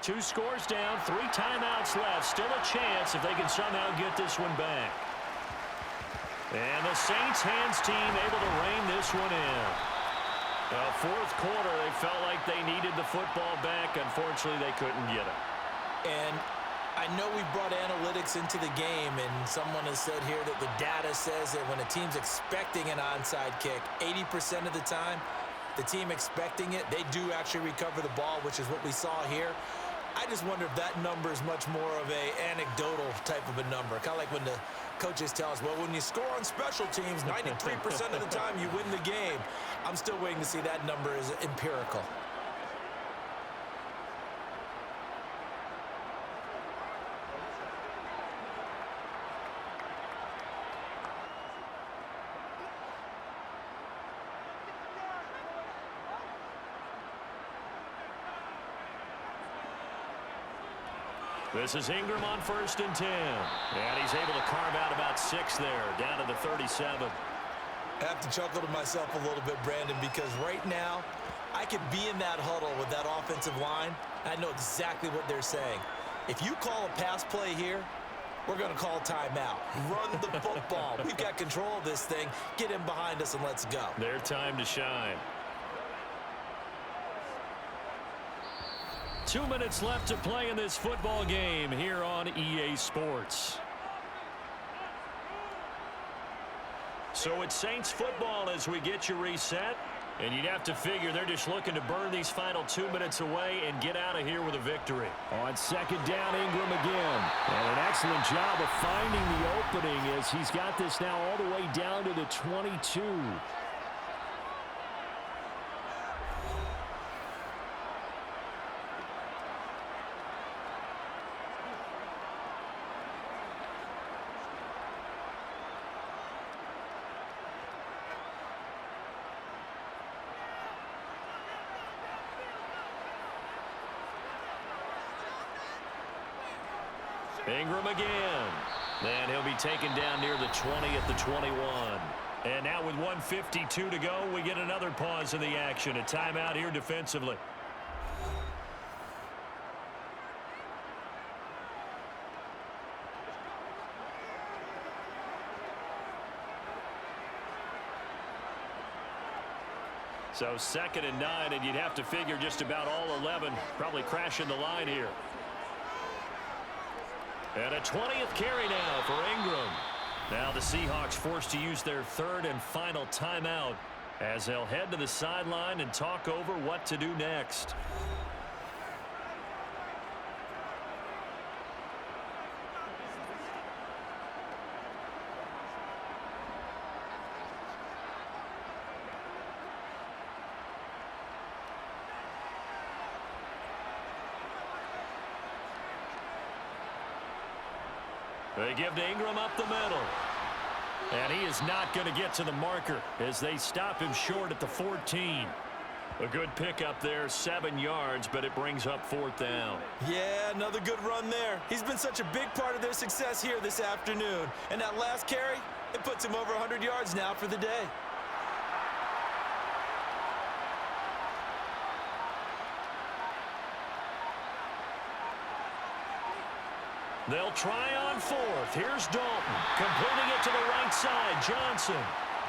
Two scores down, 3 timeouts left. Still a chance if they can somehow get this one back. And the Saints hands team able to rein this one in. 4th quarter, they felt like they needed the football back. Unfortunately, they couldn't get it. And I know we brought analytics into the game, and someone has said here that the data says that when a team's expecting an onside kick, 80% of the time, the team expecting it, they do actually recover the ball, which is what we saw here. I just wonder if that number is much more of a anecdotal type of a number. Kind of like when the coaches tell us, well, when you score on special teams, 93% of the time you win the game. I'm still waiting to see that number is empirical. This is Ingram on 1st and 10. And he's able to carve out about 6 there, down to the 37. I have to chuckle to myself a little bit, Brandon, because right now I could be in that huddle with that offensive line. I know exactly what they're saying. If you call a pass play here, we're going to call timeout. Run the football. We've got control of this thing. Get in behind us and let's go. Their time to shine. 2 minutes left to play in this football game here on EA Sports. So it's Saints football as we get you reset. And you'd have to figure they're just looking to burn these final 2 minutes away and get out of here with a victory. On second down, Ingram again. And an excellent job of finding the opening as he's got this now all the way down to the 22. Ingram again. And he'll be taken down near the 20 at the 21. And now with 1:52 to go, we get another pause in the action. A timeout here defensively. So 2nd and 9, and you'd have to figure just about all 11 probably crashing the line here. And a 20th carry now for Ingram. Now the Seahawks forced to use their 3rd and final timeout as they'll head to the sideline and talk over what to do next. They give to Ingram up the middle. And he is not going to get to the marker as they stop him short at the 14. A good pickup there, 7 yards, but it brings up 4th down. Yeah, another good run there. He's been such a big part of their success here this afternoon. And that last carry, it puts him over 100 yards now for the day. They'll try on 4th. Here's Dalton, completing it to the right side. Johnson.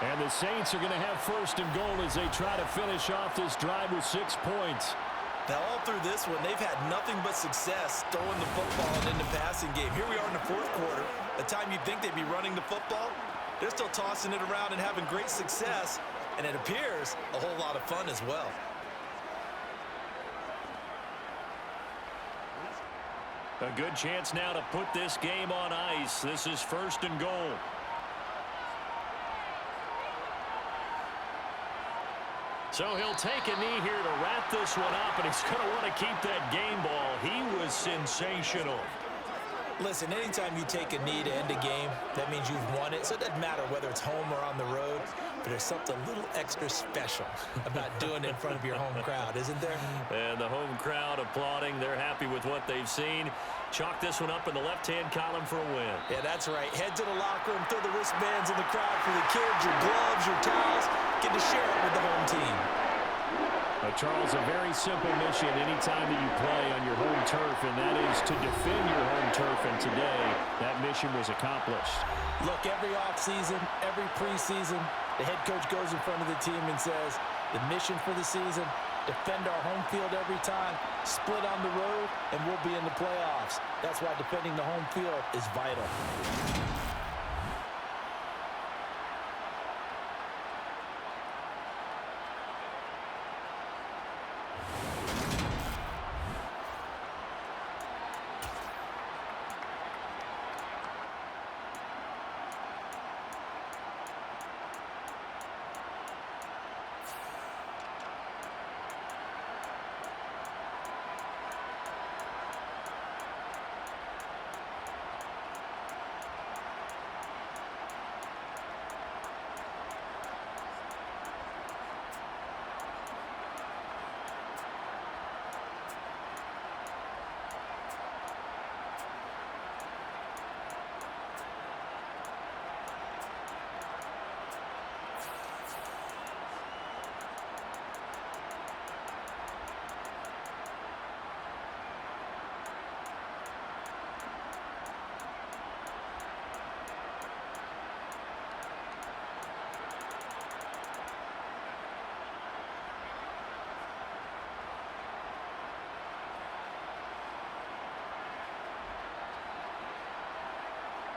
And the Saints are going to have 1st and goal as they try to finish off this drive with 6 points. Now, all through this one, they've had nothing but success throwing the football and in the passing game. Here we are in the 4th quarter. The time you'd think they'd be running the football, they're still tossing it around and having great success. And it appears a whole lot of fun as well. A good chance now to put this game on ice. This is 1st and goal. So he'll take a knee here to wrap this one up, and he's going to want to keep that game ball. He was sensational. Listen, anytime you take a knee to end a game, that means you've won it. So it doesn't matter whether it's home or on the road, but there's something a little extra special about doing it in front of your home crowd, isn't there? And the home crowd applauding. They're happy with what they've seen. Chalk this one up in the left-hand column for a win. Yeah, that's right. Head to the locker room, throw the wristbands in the crowd for the kids, your gloves, your towels. Get to share it with the home team. Charles, a very simple mission anytime that you play on your home turf, and that is to defend your home turf, and today that mission was accomplished. Look, every offseason, every preseason, the head coach goes in front of the team and says, the mission for the season, defend our home field every time, split on the road, and we'll be in the playoffs. That's why defending the home field is vital.